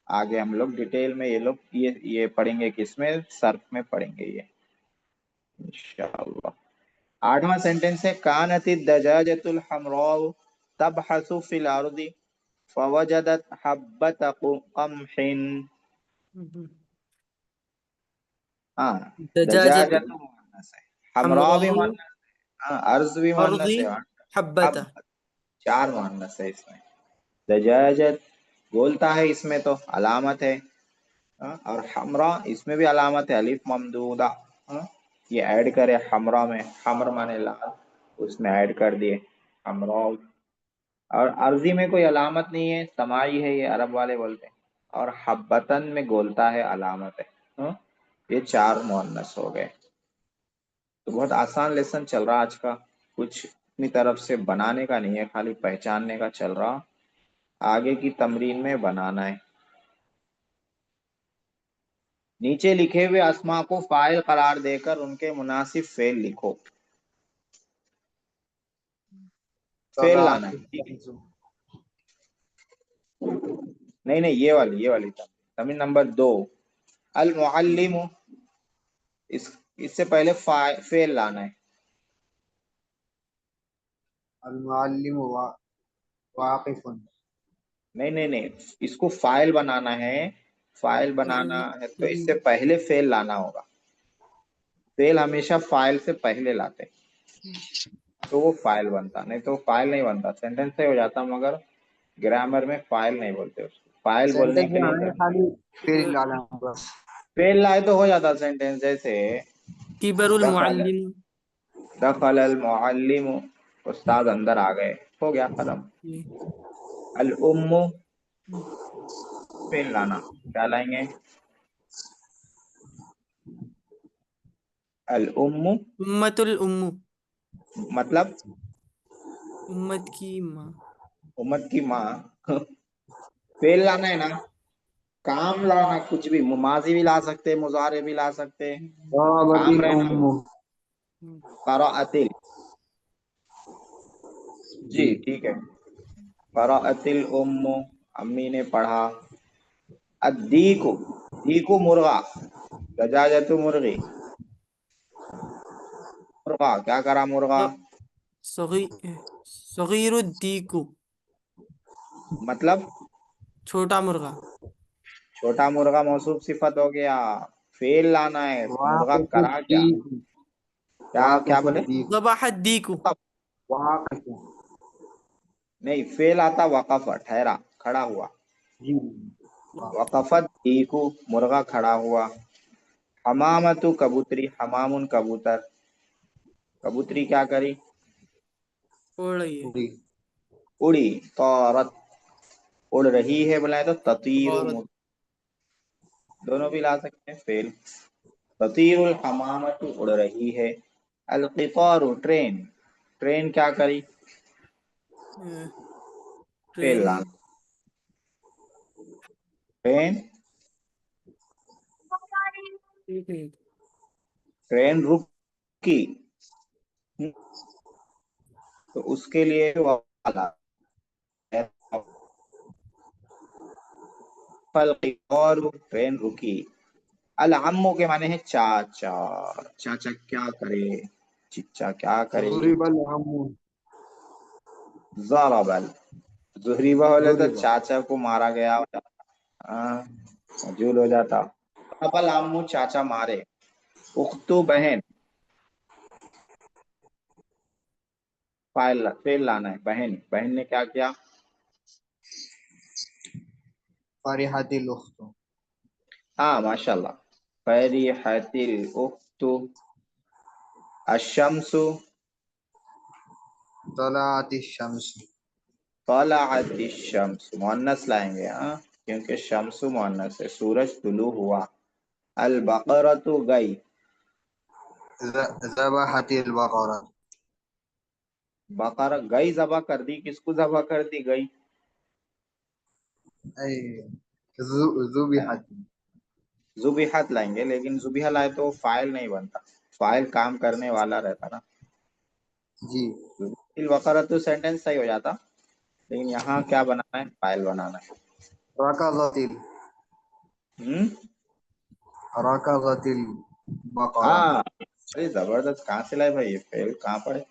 आगे हम लोग डिटेल में ये पढ़ेंगे, किसमें, सर्फ में पढ़ेंगे ये इंशाअल्लाह। 8वां सेंटेंस है, कानत दजाजतुल हमराउ तबहसु फिल अर्दी फवजदत हब्बत कमहिन। हाँ, दजाजत दजाजत मुअन्नस है, हमरा भी हमराउ मुअन्नस है, हाँ, अर्ज भी मुअन्नस अर्दी है। हब्बता। अब 4 मुअन्नस है इसमें। दजाजत बोलता है, इसमें तो अलामत है, हाँ? और हमरा, इसमें भी अलामत है, अलिफ ममदूदा, हाँ? ये ऐड करे हमरा में, हमर माने लाल, उसमें ऐड कर दिए हमरा। और अर्जी में कोई अलामत नहीं है, समाई है, ये अरब वाले बोलते हैं। और हब्बतन में गोलता है, अलामत है, हाँ? ये 4 मुअन्नस हो गए। तो बहुत आसान लेसन चल रहा आज का, कुछ अपनी तरफ से बनाने का नहीं है, खाली पहचानने का चल रहा। आगे की तमरीन में बनाना है। नीचे लिखे हुए अस्मा को फाइल करार देकर उनके मुनासिब फेल लिखो। फेल लाना है, ठीक है। नहीं नहीं, ये वाली तमरीन नंबर 2, अल मुअल्लिमु, इससे पहले फेल लाना है। अल मुअल्लिम वाकिफुन। नहीं नहीं नहीं, इसको फाइल बनाना है, फाइल बनाना है तो इससे पहले फेल लाना होगा। फेल हमेशा फाइल से पहले लाते तो वो फाइल बनता, नहीं तो फाइल नहीं बनता, सेंटेंस से हो जाता, मगर ग्रामर में फाइल नहीं बोलते उसको। फाइल बोलने सेंटेंस के में लिए हमें तो खाली फेल डालना बस। फेल लाए तो हो जाता सेंटेंस, जैसे किबरुल दखल, मुअल्लिम। दखल अल मुअल्लिम, उस्ताद अंदर आ गए, हो गया खत्म। अल उम्मु, फेल लाना, क्या लाएंगे, अल उम्मु, उम्मतुल उम्मू, मतलब उम्मत की माँ। उम्मत की माँ। फेल लाना है ना, काम लाना, कुछ भी, माजी भी ला सकते, मुजारे भी ला सकते, काम ज़ाबतिल रहना। उम्मु। क़राअतिल, जी जी। ठीक है। क़राअतिल उम्मु, अम्मी ने पढ़ा। अद्दीकु, दीकु मुर्गा, दजाजतु मुर्गी, मुर्गा क्या करा, मुर्गा सगी सगीरुद्दीकु, मतलब छोटा मुर्गा। छोटा मुर्गा मौसूफ सिफत हो गया। फेल लाना है, मुर्गा करा क्या, वाकिफुद्दीक, क्या क्या बोले, वाकिफुद्दीक, ज़बहद्दीकु। वाकिफु। नहीं, फेल आता वक़फ़, ठहरा, खड़ा हुआ। जी। वक़फ़त दीकु, मुर्गा खड़ा हुआ। हमामतु, कबूतरी। हमामुन, कबूतर। कबूतरी क्या करी? उड़ रही है। पूरी उड़ी। तौरत, उड़ रही है बुलाए तो ततीरु, औरत। दोनों भी ला सकते हैं फेल। ततीरुल हमामतु, उड़ रही है। अल क़ितारु, ट्रेन। ट्रेन क्या करी? Fail train. लाना। ट्रेन, एक मिनट। ट्रेन रुकी, तो उसके लिए वाला है। फल क़ितारु, ट्रेन रुकी। अल अम्मु के माने है चाचा। चाचा क्या करे? चिच्चा क्या करे? ज़ुरिबल हमू ज़रबल, ज़ुहरीबा बोले तो ज़ुरिबा चाचा को मारा गया हो जाता। मजूल हो जाता। अबल अम्मू, चाचा मारे। उख्तु, बहन। फेल लाना है। बहन, बहन ने क्या किया? फरिहतिल उख्तु हाँ माशाल्लाह। फरिहतिल उख्तु। अशम्सु, तलाअतिश शम्स तलअतिश शम्स, मुअन्नस लाएंगे हाँ, क्योंकि शम्सु मुअन्नस है। सूरज तुलू हुआ। अल बकरतु, गई। ज़बहतिल बकरा बकरा, गई जबा कर दी। किसको जबा कर दी? गई। ऐ ज़ुबिहत जुबिहत लाएंगे, लेकिन जुबिहा लाए तो फाइल नहीं बनता। फाइल काम करने वाला रहता ना। जी जुबिहिल बकरा तो सेंटेंस सही हो जाता, लेकिन यहाँ क्या बनाना है? फाइल बनाना है। रकज़तिल हम्म। रकज़तिल बकरा हाँ, अरे जबरदस्त। कहाँ से लाए भाई? ये फेल कहाँ पड़े?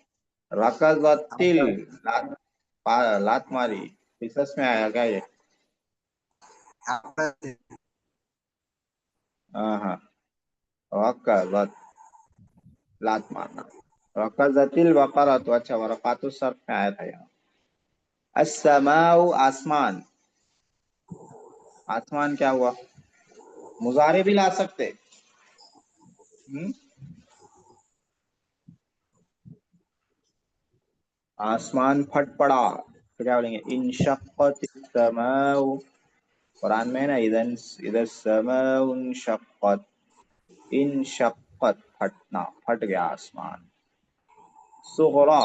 रकजतिल, लात, लात मारी। रिसर्च में आया क्या ये? हाँ हाँ। रकजत, लात मारना। रकजतिल बकरा तो अच्छा, वरकातु सर्फ में आया था यहाँ। अस्समाउ, आसमान। आसमान क्या हुआ? मुजारे भी ला सकते। आसमान फट पड़ा, तो क्या बोलेंगे? इंशक्कतिस समाउ। कुरान में है ना, इधन इधर समाउ इंशक्कत। इंशक्कत, फटना, फट गया आसमान। सुगरा,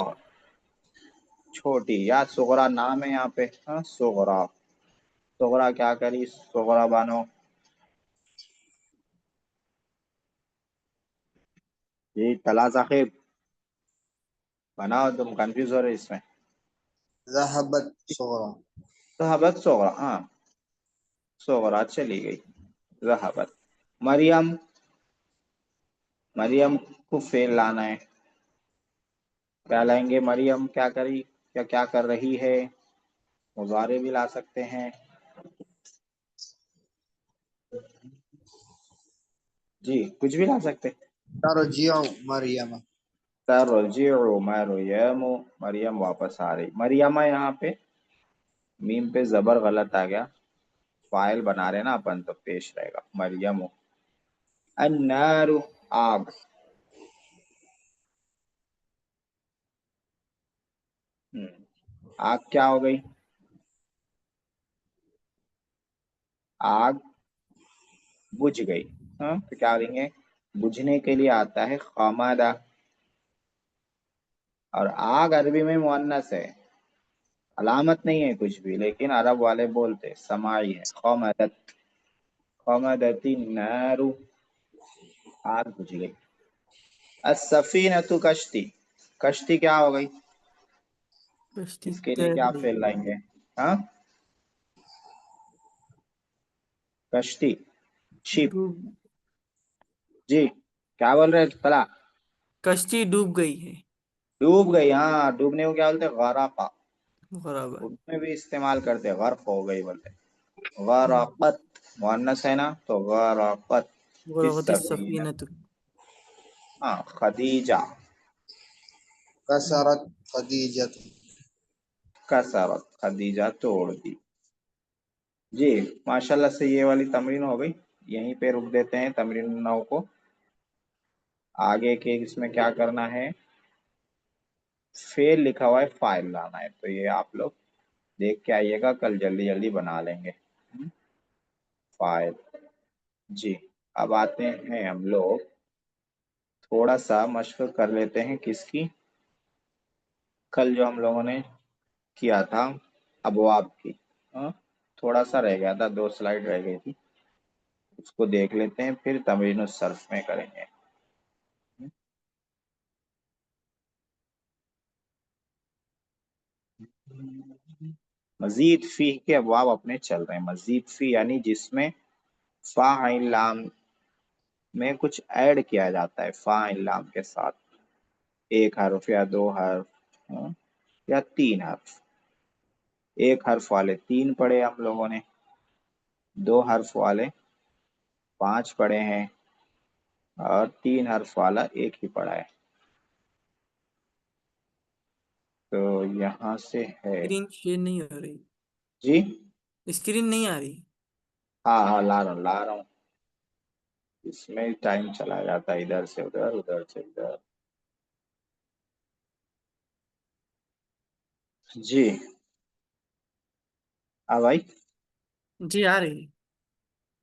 छोटी। या सुगरा नाम है यहाँ पे। हाँ, सुगरा। सुगरा क्या करी? सुगरा बानो। ये तला साहिब बनाओ, तुम कंफ्यूज हो रहे इसमें। ذهبت صغرى ज़हबत सुगरा, हाँ, सुगरा चली गई। ज़हबत। मरियम, मरियम को फेल लाना है। क्या लाएंगे? मरियम क्या करी या क्या कर रही है? मुजारे भी ला सकते हैं। जी, कुछ भी ला सकते। ترجع مريم तरजिउ मरियम, मरियम वापस आ रही। मरियमा यहाँ पे मीम पे जबर गलत आ गया। फाइल बना रहे ना अपन, तो पेश रहेगा मरियम। अन्नारु, आग। आग क्या हो गई? आग बुझ गई। हाँ, तो क्या लेंगे? बुझने के लिए आता है खामादा। और आग अरबी में मुअन्नस है, अलामत नहीं है कुछ भी, लेकिन अरब वाले बोलते समाई है। खामदत, खामदती नारू, आग बुझ गई। अस्सफीनतु, कश्ती। कश्ती क्या हो गई? कश्ती इसके लिए तैर क्या रही फेल लाएंगे? हाँ, कश्ती, है। शिप। जी, क्या बोल रहे फला? कश्ती डूब गई है। डूब गई। हाँ, डूबने को क्या बोलते? गराका। बराबर। उर्दू में भी इस्तेमाल करते, गर्क हो गई बोलते। गराकत, मुअन्नस है ना, तो गराकत इस गुरगती सफीना। सफीनतु। हाँ, खदीजा। كسرت خديجة कसरत, खदीजा तोड़ दी। جی ماشاءاللہ سے یہ والی تمرین ہو گئی، یہیں پہ رک دیتے ہیں تمرین 9 کو. آگے کے اس میں کیا کرنا ہے، فعل لکھا ہوا ہے فائل لانا ہے، تو یہ آپ لوگ دیکھ کے آئیے گا، کل جلدی جلدی بنا لیں گے. فائل. جی اب آتے ہیں ہم لوگ تھوڑا سا مشق کر لیتے ہیں کس کی، کل جو ہم لوگوں نے کیا تھا ابواب کی. تھوڑا سا رہ گیا تھا، 2 سلائیڈ رہ گئی تھی، اس کو دیکھ لیتے ہیں، پھر تمرین الصرف میں کریں گے. مزید فی کے ابواب اپنے چل رہے ہیں. مزید فی یعنی جس میں فاعل لام میں کچھ ایڈ کیا جاتا ہے، فاعل لام کے ساتھ 1 حرف یا 2 حرف یا 3 حرف. 1 حرف والے 3 پڑھے ہم لوگوں نے، 2 حرف والے 5 پڑھے ہیں، اور 3 حرف والا 1 ہی پڑھا ہے. تو یہاں سے ہے اسکرین شیئر نہیں ہو رہی، جی. اسکرین نہیں آ رہی. ہاں لا رہا ہوں. اس میں ٹائم چلا جاتا ہے، ادھر سے ادھر، ادھر سے ادھر. جی بھائی. جی آ رہی.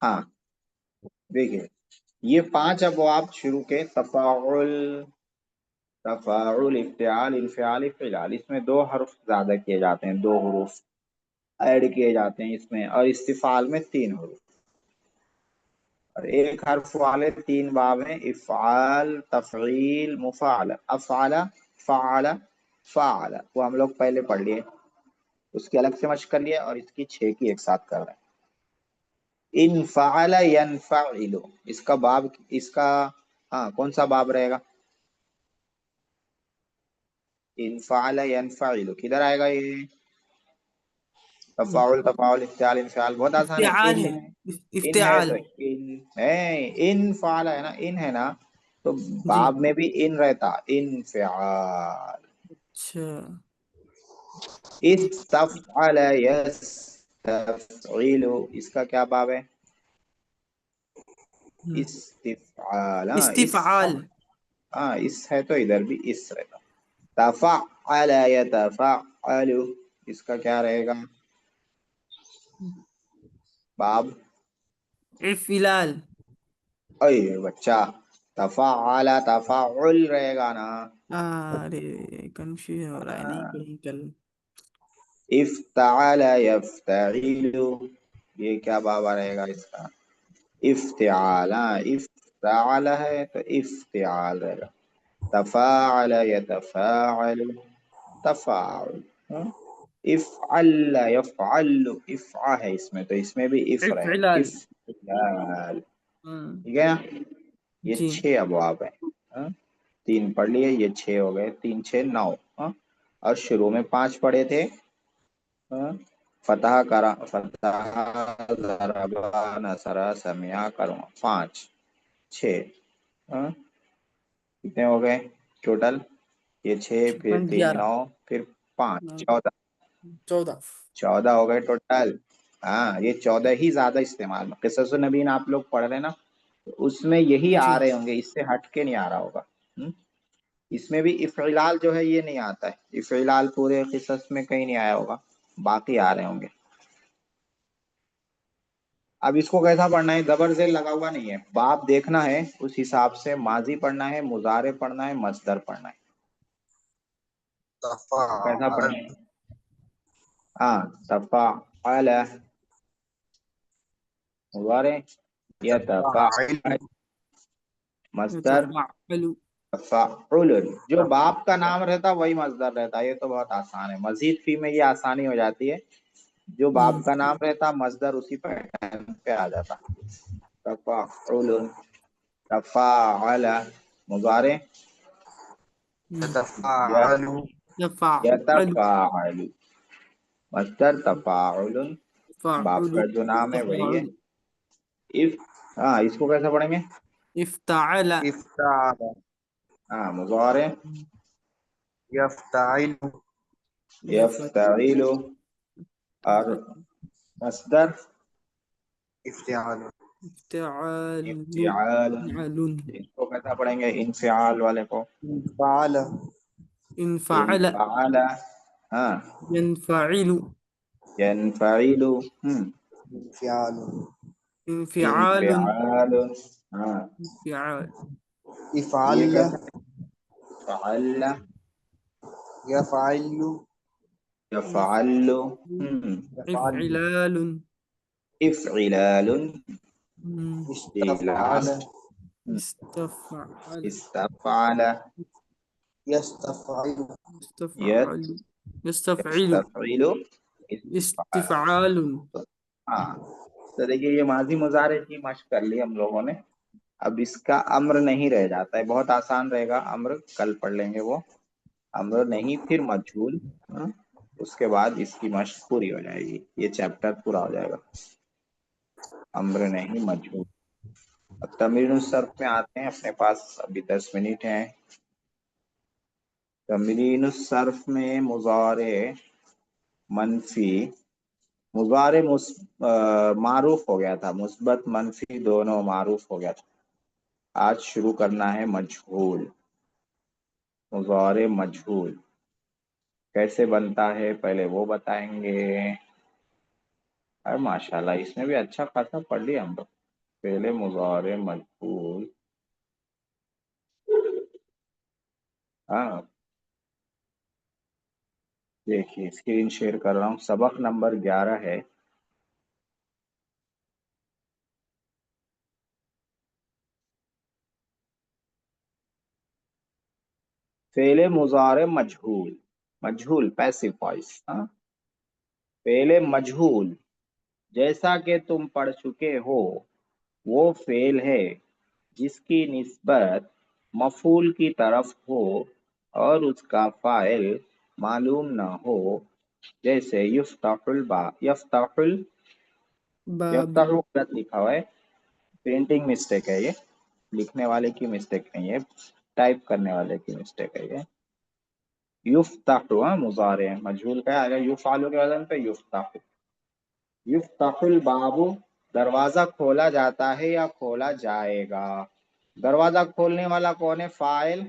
ہاں دیکھیے یہ 5 ابواب شروع کے، تفاعل، افتعال، انفعال، فعال، اس میں 2 حرف زیادہ کیے جاتے ہیں، 2 حروف ایڈ کیے جاتے ہیں اس میں، اور استفعال میں 3 حروف، اور 1 حرف والے 3 باب ہیں، افعال، تفعیل، مفعل. افعال، فعل، فعل وہ ہم لوگ پہلے پڑھ لیے، اس کی الگ سے مشق کر لیے، اور اس کی 6 کی ایک ساتھ کر رہے ہیں. ان فعل ينفعل، اس کا باب، اس کا ہاں کون سا باب رہے گا؟ ان فعل ينفعل کدھر آئے گا یہ؟ تفاعل، تفاعل، افتعال، انفعال، بہت آسان ہے. افتعال ان ہے، ان ہے افتعال. تو ان ہے، ان فعل ہے نا، ان ہے نا، تو جی باب میں بھی ان رہتا، انفعال. اچھا. استفعل يستفعل، اس کا کیا باب ہے؟ استفعال. استفعال. اس ہے تو ادھر بھی اس رہتا. تفعل يتفعل، اس کا کیا رہے گا باب؟ افعال. اے بچہ، تفعل تفعل رہے گا نا. ارے کنفیوژن ہو رہا ہے، نہیں پڑھی کل. افتعل يفتعل، یہ کیا بابا رہے گا اس کا؟ افتعال. افتعال ہے تو افتعال رہے گا. تفاعل يتفاعل، تفاعل. افعل يفعل، افعا ہے اس میں، تو اس میں بھی اف رہے گا، افعلال. افعال. ہاں ٹھیک ہے نا؟ یہ جی 6 ابواب ہیں. 3 پڑھ لیے، یہ 6 ہو گئے، 3 6 9. اور شروع میں 5 پڑھے تھے. فتح کرا، فتح، ضربا، نصرا، سمعا، کرما، 5 6. کتنے ہو گئے ٹوٹل؟ یہ 6 پھر 3 11 9 پھر 5 14. 14. 14 ہو گئے ٹوٹل. ہاں یہ 14 ہی زیادہ استعمال میں، قصص النبیین آپ لوگ پڑھ رہے ہیں نا، تو اس میں یہی جی آ رہے ہوں گے، اس سے ہٹ کے نہیں آ رہا ہوگا. اس میں بھی افعلال جو ہے یہ نہیں آتا ہے، افعلال پورے قصص میں کہیں نہیں آیا ہوگا، باقی آ رہے ہوں گے. اب اس کو کیسا پڑھنا ہے؟ زبر زیر لگا ہوا نہیں ہے، باب دیکھنا ہے، اس حساب سے ماضی پڑھنا ہے، مضارع پڑھنا ہے، مصدر پڑھنا ہے. کیسا تفاعل. پڑھنا ہے؟ ہاں تفاعل مضارع، تفاعل. يتفاعل مصدر، يتفاعل. تفاعل. جو باپ کا نام رہتا وہی مصدر رہتا، یہ تو بہت آسان ہے. مزید فی میں یہ آسانی ہو جاتی ہے، جو باپ کا نام رہتا مصدر اسی پیٹرن پہ آ جاتا. تفاعل، تفاعل مضارع، يتفاعل. يتفاعل. یتفاعل مصدر، تفاعل باپ کا تفاعل. جو نام ہے وہی ہے. تفاعل. ہاں اس کو کیسا پڑھیں گے؟ افتعل. افتعل. ہاں مضارع، يفتعل. یفتعل، اور مصدر افتعال افتعال انفعال، اس کو کیسا پڑھیں گے انفعال والے کو؟ انفعال انفعل انفعل، ہاں ينفعل ينفعل، انفعال انفعال انفعال، ہاں انفعال یہ افعل کیسا فعل يفعل يفعل، افعلال افعلال، استفعل استفعل استفعل، يستفعل استفعل يستفعل يستفعل، استفعال ہاں تو دیکھیے یہ ماضی مضارع کی مشق کر لی ہم لوگوں نے، اب اس کا امر نہیں رہ جاتا ہے، بہت آسان رہے گا امر، کل پڑھ لیں گے وہ امر نہیں پھر مجھول، اس کے بعد اس کی مشق پوری ہو جائے گی، یہ چیپٹر پورا ہو جائے گا، امر نہیں مجھول۔ اب تمرین الصرف میں آتے ہیں، اپنے پاس ابھی 10 منٹ ہیں۔ تمرین الصرف میں مضارع منفی، مضارع معروف ہو گیا تھا، مثبت منفی دونوں معروف ہو گیا تھا، آج شروع کرنا ہے مجھول، مضارع مجھول کیسے بنتا ہے پہلے وہ بتائیں گے۔ ارے ماشاءاللہ اس میں بھی اچھا خاصا پڑھ لیا ہم لوگ، پہلے مضارع مجھول، ہاں دیکھیے اسکرین شیئر کر رہا ہوں، سبق نمبر 11 ہے۔ فعل مضارع مجھول، مجھول پیسو وائس، فعل مجھول جیسا کہ تم پڑھ چکے ہو وہ فعل ہے جس کی نسبت مفعول کی طرف ہو اور اس کا فاعل معلوم نہ ہو، جیسے یفتح الباب، یفتح باب غلط لکھا ہوا ہے، پرنٹنگ مسٹیک ہے، یہ لکھنے والے کی مسٹیک نہیں ہے، ٹائپ کرنے والے کی مسٹیک ہے یہ۔ یفتح مضارع مجھول کا آگے یفعل کے وزن پہ یفتح، یفتح الباب دروازہ کھولا جاتا ہے یا کھولا جائے گا، دروازہ کھولنے والا کون ہے؟ فاعل،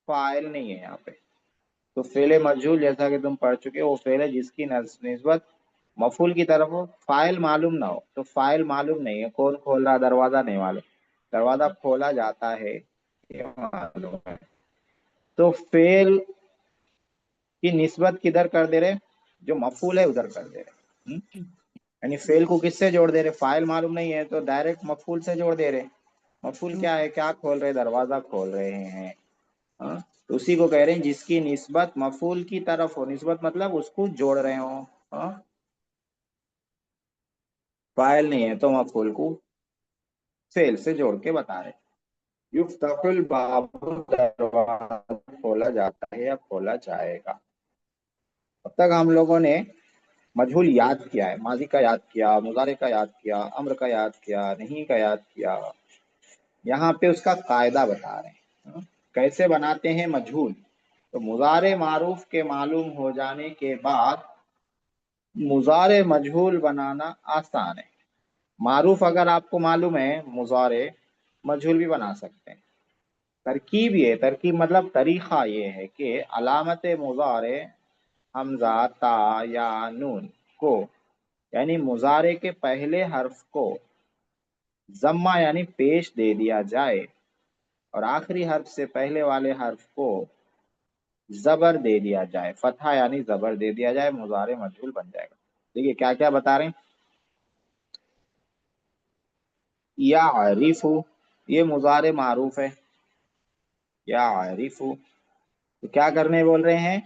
فاعل نہیں ہے یہاں پہ، تو فعل مجھول جیسا کہ تم پڑھ چکے وہ فعل ہے جس کی نسبت مفعول کی طرف ہو، فاعل معلوم نہ ہو، تو فاعل معلوم نہیں ہے، کون کھول رہا دروازہ نہیں معلوم، دروازہ کھولا جاتا ہے یہ معلوم ہے، تو فعل کی نسبت کدھر کر دے رہے؟ جو مفعول ہے ادھر کر دے رہے، یعنی فعل کو کس سے جوڑ دے رہے؟ فاعل معلوم نہیں ہے تو ڈائریکٹ مفعول سے جوڑ دے رہے، مفعول کیا ہے؟ کیا کھول رہے؟ دروازہ کھول رہے ہیں، تو اسی کو کہہ رہے ہیں جس کی نسبت مفعول کی طرف ہو، نسبت مطلب اس کو جوڑ رہے ہوں، فاعل نہیں ہے تو مفعول کو فعل سے جوڑ کے بتا رہے۔ یفتح الباب دروازہ کھولا جاتا ہے یا کھولا جائے گا۔ اب تک ہم لوگوں نے مجھول یاد کیا ہے، ماضی کا یاد کیا، مضارع کا یاد کیا، امر کا یاد کیا، نہیں کا یاد کیا، یہاں پہ اس کا قاعدہ بتا رہے ہیں کیسے بناتے ہیں مجھول۔ تو مضارع معروف کے معلوم ہو جانے کے بعد مضارع مجھول بنانا آسان ہے، معروف اگر آپ کو معلوم ہے مضارع مجھول بھی بنا سکتے ہیں، ترکیب یہ، ترکیب مطلب طریقہ یہ ہے کہ علامت مضارع حمزہ، تا یا نون کو، یعنی مضارع کے پہلے حرف کو ضمہ یعنی پیش دے دیا جائے اور آخری حرف سے پہلے والے حرف کو زبر دے دیا جائے، فتحہ یعنی زبر دے دیا جائے، مضارع مجھول بن جائے گا۔ دیکھیے کیا کیا بتا رہے ہیں، یعرف یہ مضارع معروف ہے، یعرف تو کیا کرنے بول رہے ہیں؟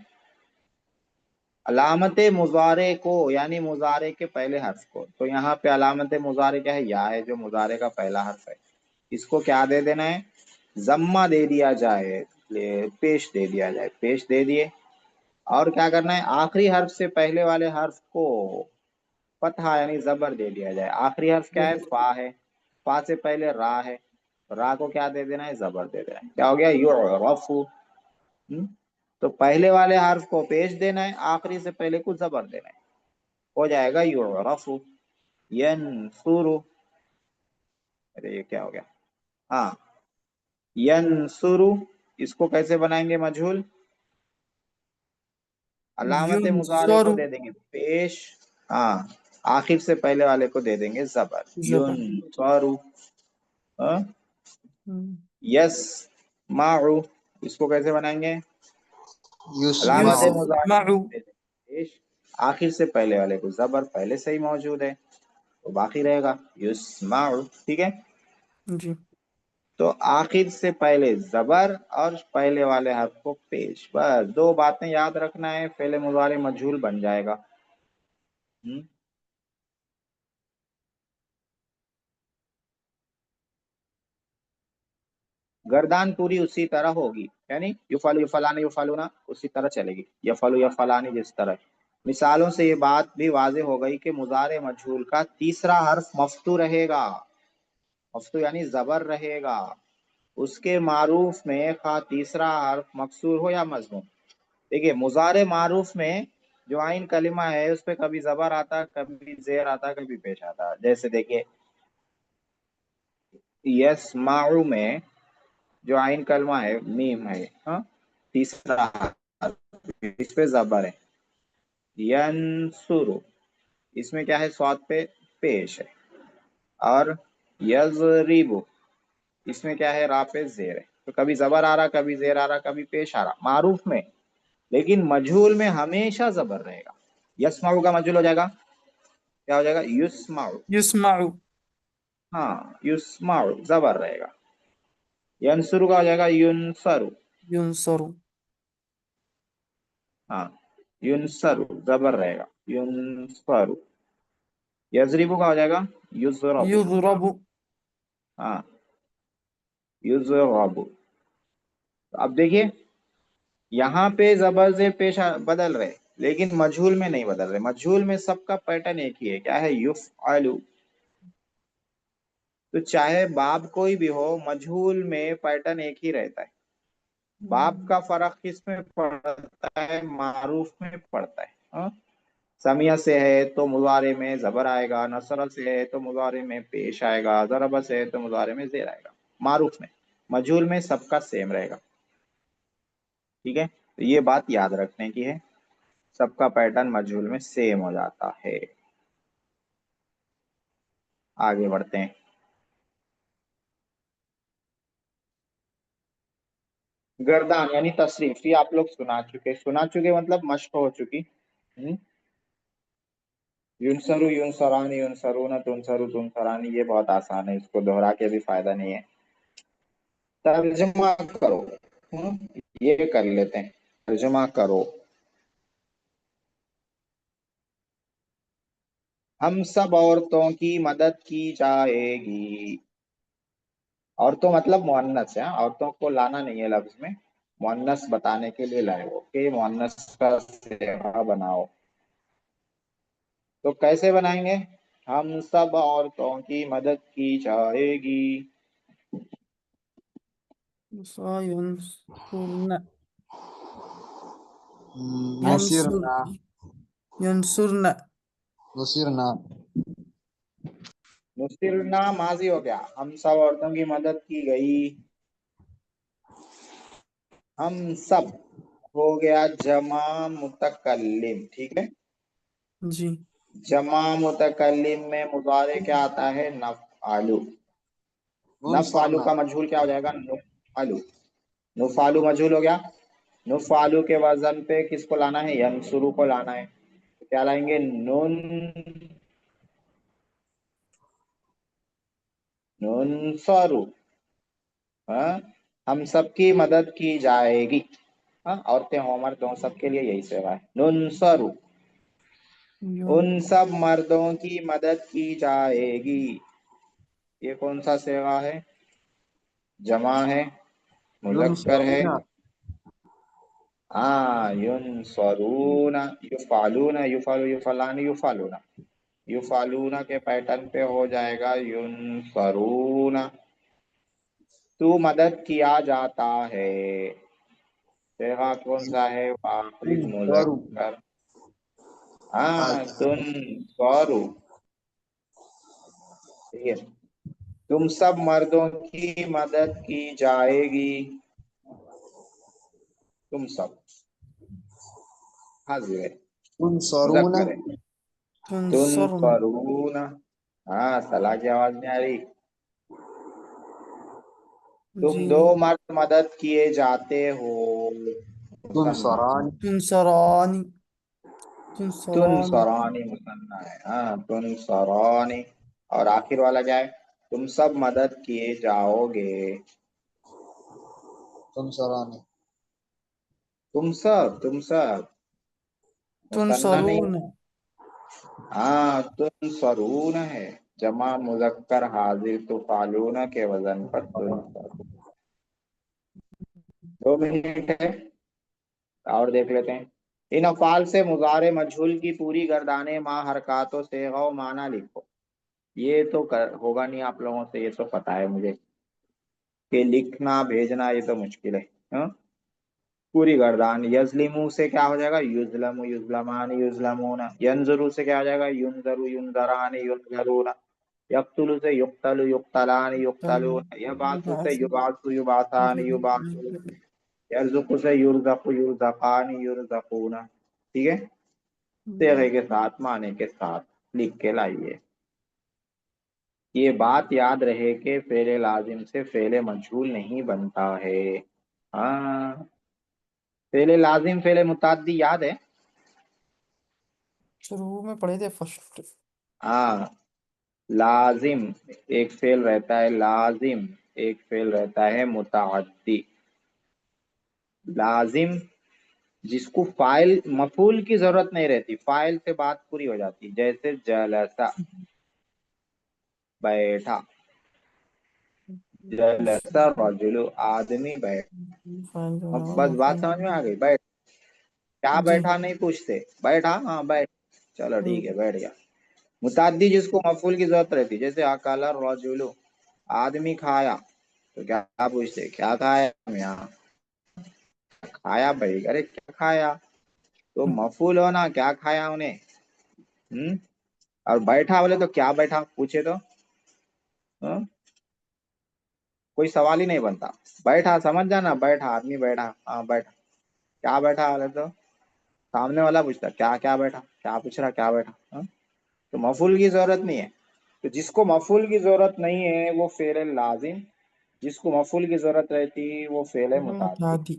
علامت مضارع کو یعنی مضارع کے پہلے حرف کو، تو یہاں پہ علامت مضارع کیا ہے؟ یا ہے، جو مضارع کا پہلا حرف ہے، اس کو کیا دے دینا ہے؟ ضمہ دے دیا جائے، پیش دے دیا جائے، پیش دے دیے، اور کیا کرنا ہے؟ آخری حرف سے پہلے والے حرف کو فتحہ یعنی زبر دے دیا جائے، آخری حرف کیا ہے؟ فا ہے، فا سے پہلے را ہے، را کو کیا دے دینا ہے؟ زبر دے دینا ہے، کیا ہو گیا؟ یعرف، تو پہلے والے حرف کو پیش دینا ہے، آخری سے پہلے کو زبر دینا ہے، ہو جائے گا یعرف۔ यंसुरु, अरे ये क्या हो गया, हाँ यंसुरु, इसको कैसे बनाएंगे मजहूल? अलामत मुजारे को युनसरु दे देंगे पेश, हाँ आखिर से पहले वाले को दे देंगे जबर, जबर। युनसरु। हाँ? हम्म। यस माउ, इसको कैसे बनाएंगे? अलामत युस्माउ मुजारे युस्माउ। को दे देंगे पेश, आखिर से पहले वाले को जबर, पहले से ही मौजूद है तो बाकी रहेगा युस्माउ। ठीक है, जी। तो आखिर से पहले जबर और पहले वाले हर्फ को पेश, बस दो बातें याद रखना है, फेले मुजारे मजहूल बन जाएगा। गर्दान पूरी उसी तरह होगी, यानी युफालु युफलानी युफालूना उसी तरह चलेगी, यफलु यफलानी जिस तरह। मिसालों से ये बात भी वाज़ेह हो गई कि मुजारे मजहूल का तीसरा हर्फ मफ्तू रहेगा, मफ्तू यानी जबर रहेगा, उसके मारूफ में खा तीसरा हर्फ मकसूर हो या मजमूम। देखिए मुजारे मारूफ में जो आइन कलिमा है उस पर कभी जबर आता, कभी जेर आता, कभी पेश आता। जैसे देखिए यस्माउ में जो आइन कलमा है मीम है, हाँ तीसरा हर्फ, इस पे जबर है। यंसुरु, इसमें क्या है, स्वाद पे पेश है। और यजरिबु, इसमें क्या है, रा पे जेर है। तो कभी जबर आ रहा, कभी जेर आ रहा, कभी पेश आ रहा मारूफ में, लेकिन मजहूल में हमेशा जबर रहेगा। यस्माउ का मजहूल हो जाएगा, क्या हो जाएगा, युस्माउ। युस्माउ। हाँ युस्माउ जबर रहेगा। यंसुरु का हो जाएगा युनसरु, युनसरु। हाँ युनसरु जबर रहेगा, युनसरु। यजरिबु का हो जाएगा युजरबु, युजरबु। हाँ युजरबु। अब देखिए यहाँ पे जबर से पेश बदल रहे, लेकिन मजहूल में नहीं बदल रहे। मजहूल में सबका पैटर्न एक ही है, क्या है, युफअलु। तो चाहे बाब कोई भी हो, मजहूल में पैटर्न एक ही रहता है। बाब का फर्क किस में पड़ता है, मारूफ में पड़ता है। हाँ? समिया से है तो मुजारे में जबर आएगा, नसर से है तो मुजारे में पेश आएगा, जरब से है तो मुजारे में जेर आएगा। मारूफ में, मजहूल में सबका सेम रहेगा। ठीक है, तो ये बात याद रखने की है, सबका पैटर्न मजहूल में सेम हो जाता है। आगे बढ़ते हैं। गर्दान यानी तशरीफ, ये आप लोग सुना चुके मतलब मश्क हो चुकी। युनसरु युनसरानी युनसरूना तुनसरु तुनसरानी, ये बहुत आसान है, इसको दोहरा के भी फायदा नहीं है। तर्जुमा करो, ये कर लेते हैं, तर्जुमा करो। हम सब औरतों की मदद की जाएगी। औरतों मतलब मुअन्नस है, औरतों को लाना नहीं है लफ्ज में, मुअन्नस बताने के लिए लाए हो कि मुअन्नस का सिगा बनाओ। तो कैसे बनाएंगे, हम सब औरतों की मदद की जाएगी। युनसुरना। युनसुर नसीरना युनसुरना। नसीरना नुसिरना माजी हो गया, हम सब औरतों की मदद की गई। हम सब हो गया जमा मुतकल्लिम। ठीक है, जी। जमा मुतकल्लिम में मुजारे क्या आता है, नफ़अलु। नफ़अलु उनसरना का मजहूल क्या हो जाएगा, नुफ़अलु। नुफ़अलु मजहूल हो गया। नुफ़अलु के वजन पे किसको लाना है, यंसुरु को लाना है। तो क्या लाएंगे, नुनसरु। हाँ, हम सबकी मदद की जाएगी। हाँ, औरतें हो मर्द हो सबके लिए यही सेवा है, नुनसरु। युन उन सब मर्दों की मदद की जाएगी। ये कौन सा सेवा है, जमा है, मुजक्कर है। युनसरूना हाँ युनसरूना, युफालूना युफालू युफलानी युफालूना, युफालूना के पैटर्न पे हो जाएगा युनसरूना। तू मदद किया जाता है, सेवा कौन सा है, वाहिद युनसरू मुजक्कर। हाँ अच्छा तुन सरू, ٹھیک ہے، تم سب مردوں کی مدد کی جائے گی، تم سب حاضر ہے، تنصرون مذکر ہے، تنصرون تنصرون، ہاں صلاح کی آواز نہیں آ رہی، تم جی دو مرد مدد کیے جاتے ہو، مثنیٰ، تنصران تنصرانی تنصرانی تنصرانی مثنیٰ ہے، ہاں تنصرانی، اور آخر والا کیا ہے؟ تم سب مدد کیے جاؤ گے، تنصران تم سب مثنیٰ نہیں، تنصرون ہاں تنصرون ہے، جمع مذکر حاضر تفعلون کے وزن پر تنصرون۔ 2 منٹ ہے اور دیکھ لیتے ہیں، ان افعال سے مضارع مجہول کی پوری گردانے ما حرکات و صیغہ و معنی لکھو۔ یہ تو ہوگا نہیں آپ لوگوں سے، یہ تو پتا ہے مجھے کہ لکھنا بھیجنا یہ تو مشکل ہے، ہاں؟ پوری گردان، یظلمو سے کیا ہو جائے گا؟ یظلم، یظلمان، یظلمون، ینظرو سے کیا ہو جائے گا؟ ینظرو، ینظران، ینظرون، یقتل سے یقتل، یقتلان، یقتلون، یبعث سے یبعث، یبعثان، یبعثون، یرزق سے یرزق، یرزقان، یرزقون، ٹھیک ہے، صیغے کے ساتھ معنی کے ساتھ لکھ کے لائیے۔ یہ بات یاد رہے کہ فعل لازم سے فعل مجہول نہیں بنتا ہے، ہاں فعل لازم فعل متعدی یاد ہے، شروع میں پڑھے تھے فرسٹ۔ ہاں لازم ایک فعل رہتا ہے لازم، ایک فعل رہتا ہے متعدی۔ لازم جس کو فاعل مفعول کی ضرورت نہیں رہتی، فاعل سے بات پوری ہو جاتی، جیسے جلسہ بیٹھا، جلسہ رجل آدمی بیٹھا، اب بس بات سمجھ میں آ گئی؟ بیٹھ، کیا جی بیٹھا نہیں پوچھتے، بیٹھا، ہاں بیٹھ، چلو ٹھیک ہے بیٹھ گیا۔ متعدی جس کو مفعول کی ضرورت رہتی، جیسے اکل الرجل، آدمی کھایا، تو کیا پوچھتے کیا کھایا؟ یہاں کھایا بھائی، ارے کیا کھایا، تو مفعول ہونا کیا کھایا انہیں، اور بیٹھا بولے تو کیا بیٹھا پوچھے تو کوئی سوال ہی نہیں بنتا، بیٹھا سمجھ جانا، بیٹھا آدمی بیٹھا، ہاں بیٹھا، کیا بیٹھا بولے تو سامنے والا پوچھتا کیا کیا بیٹھا، کیا پوچھ رہا کیا بیٹھا، تو مفعول کی ضرورت نہیں ہے۔ تو جس کو مفعول کی ضرورت نہیں ہے وہ فعل لازم، جس کو مفعول کی ضرورت رہتی وہ فعل متعدی۔ متعدی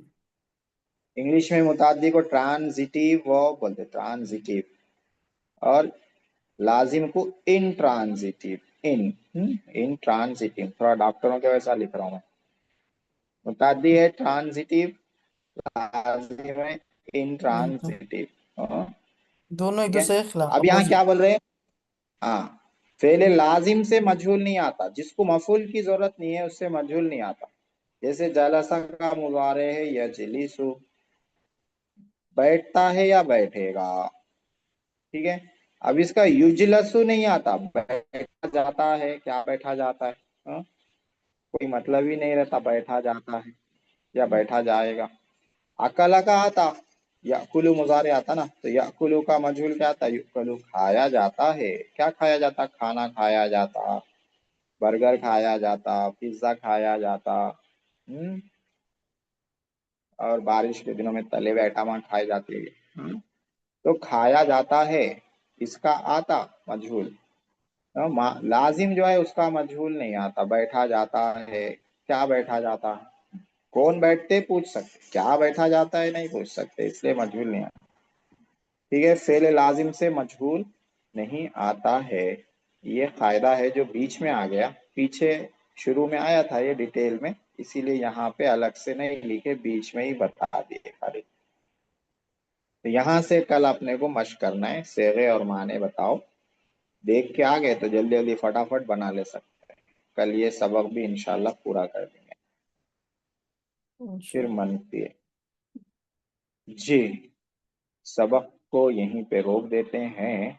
انگلش میں متعدی کو ٹرانزیٹیو ورب بولتے، ٹرانزیٹیو، اور لازم کو انٹرانزیٹیو، انٹرانزیٹیو، تھوڑا ڈاکٹروں کے ویسا لکھ رہا ہوں میں، متعدی ہے ٹرانزیٹیو، لازم ہے انٹرانزیٹیو، دونوں ایک ٹھیک ہے۔ دوسرے کے خلاف اب یہاں اپوزٹ۔ کیا بول رہے ہیں؟ ہاں فعل لازم سے مجہول نہیں آتا، جس کو مفعول کی ضرورت نہیں ہے اس سے مجہول نہیں آتا، جیسے جلسہ کا مضارع ہے یجلسو، بیٹھتا ہے یا بیٹھے گا، ٹھیک ہے۔ اب اس کا یجلسو نہیں آتا، بیٹھا جاتا ہے، کیا بیٹھا جاتا ہے، کوئی مطلب ہی نہیں رہتا، بیٹھا جاتا ہے یا بیٹھا جائے گا۔ اکلا کا آتا، یاکلو مضارع آتا نا، تو یاکلو کا مجہول کیا آتا؟ یاکلو کھایا جاتا ہے، کیا کھایا جاتا؟ کھانا کھایا جاتا، برگر کھایا جاتا، پیزا کھایا جاتا، اور بارش کے دنوں میں تلے ہوئے آئٹم کھائے جاتے ہیں، تو کھایا جاتا ہے اس کا آتا مجہول، لازم جو ہے اس کا مجہول نہیں آتا، بیٹھا جاتا ہے، کیا بیٹھا جاتا ہے، کون بیٹھتے پوچھ سکتے، کیا بیٹھا جاتا ہے نہیں پوچھ سکتے، اس لیے مجہول نہیں آتا، ٹھیک ہے۔ فعل لازم سے مجہول نہیں آتا ہے، یہ قاعدہ ہے جو بیچ میں آ گیا، پیچھے شروع میں آیا تھا یہ ڈیٹیل میں، اسی لیے یہاں پہ الگ سے نہیں لکھے، بیچ میں ہی بتا دیے خالی۔ تو یہاں سے کل اپنے کو مشق کرنا ہے، صیغے اور معنی بتاؤ، دیکھ کے آ گئے تو جلدی جلدی فٹافٹ بنا لے سکتے ہیں، کل یہ سبق بھی انشاءاللہ پورا کر دیں گے، پھر منفی ہے جی۔ سبق کو یہیں پہ روک دیتے ہیں۔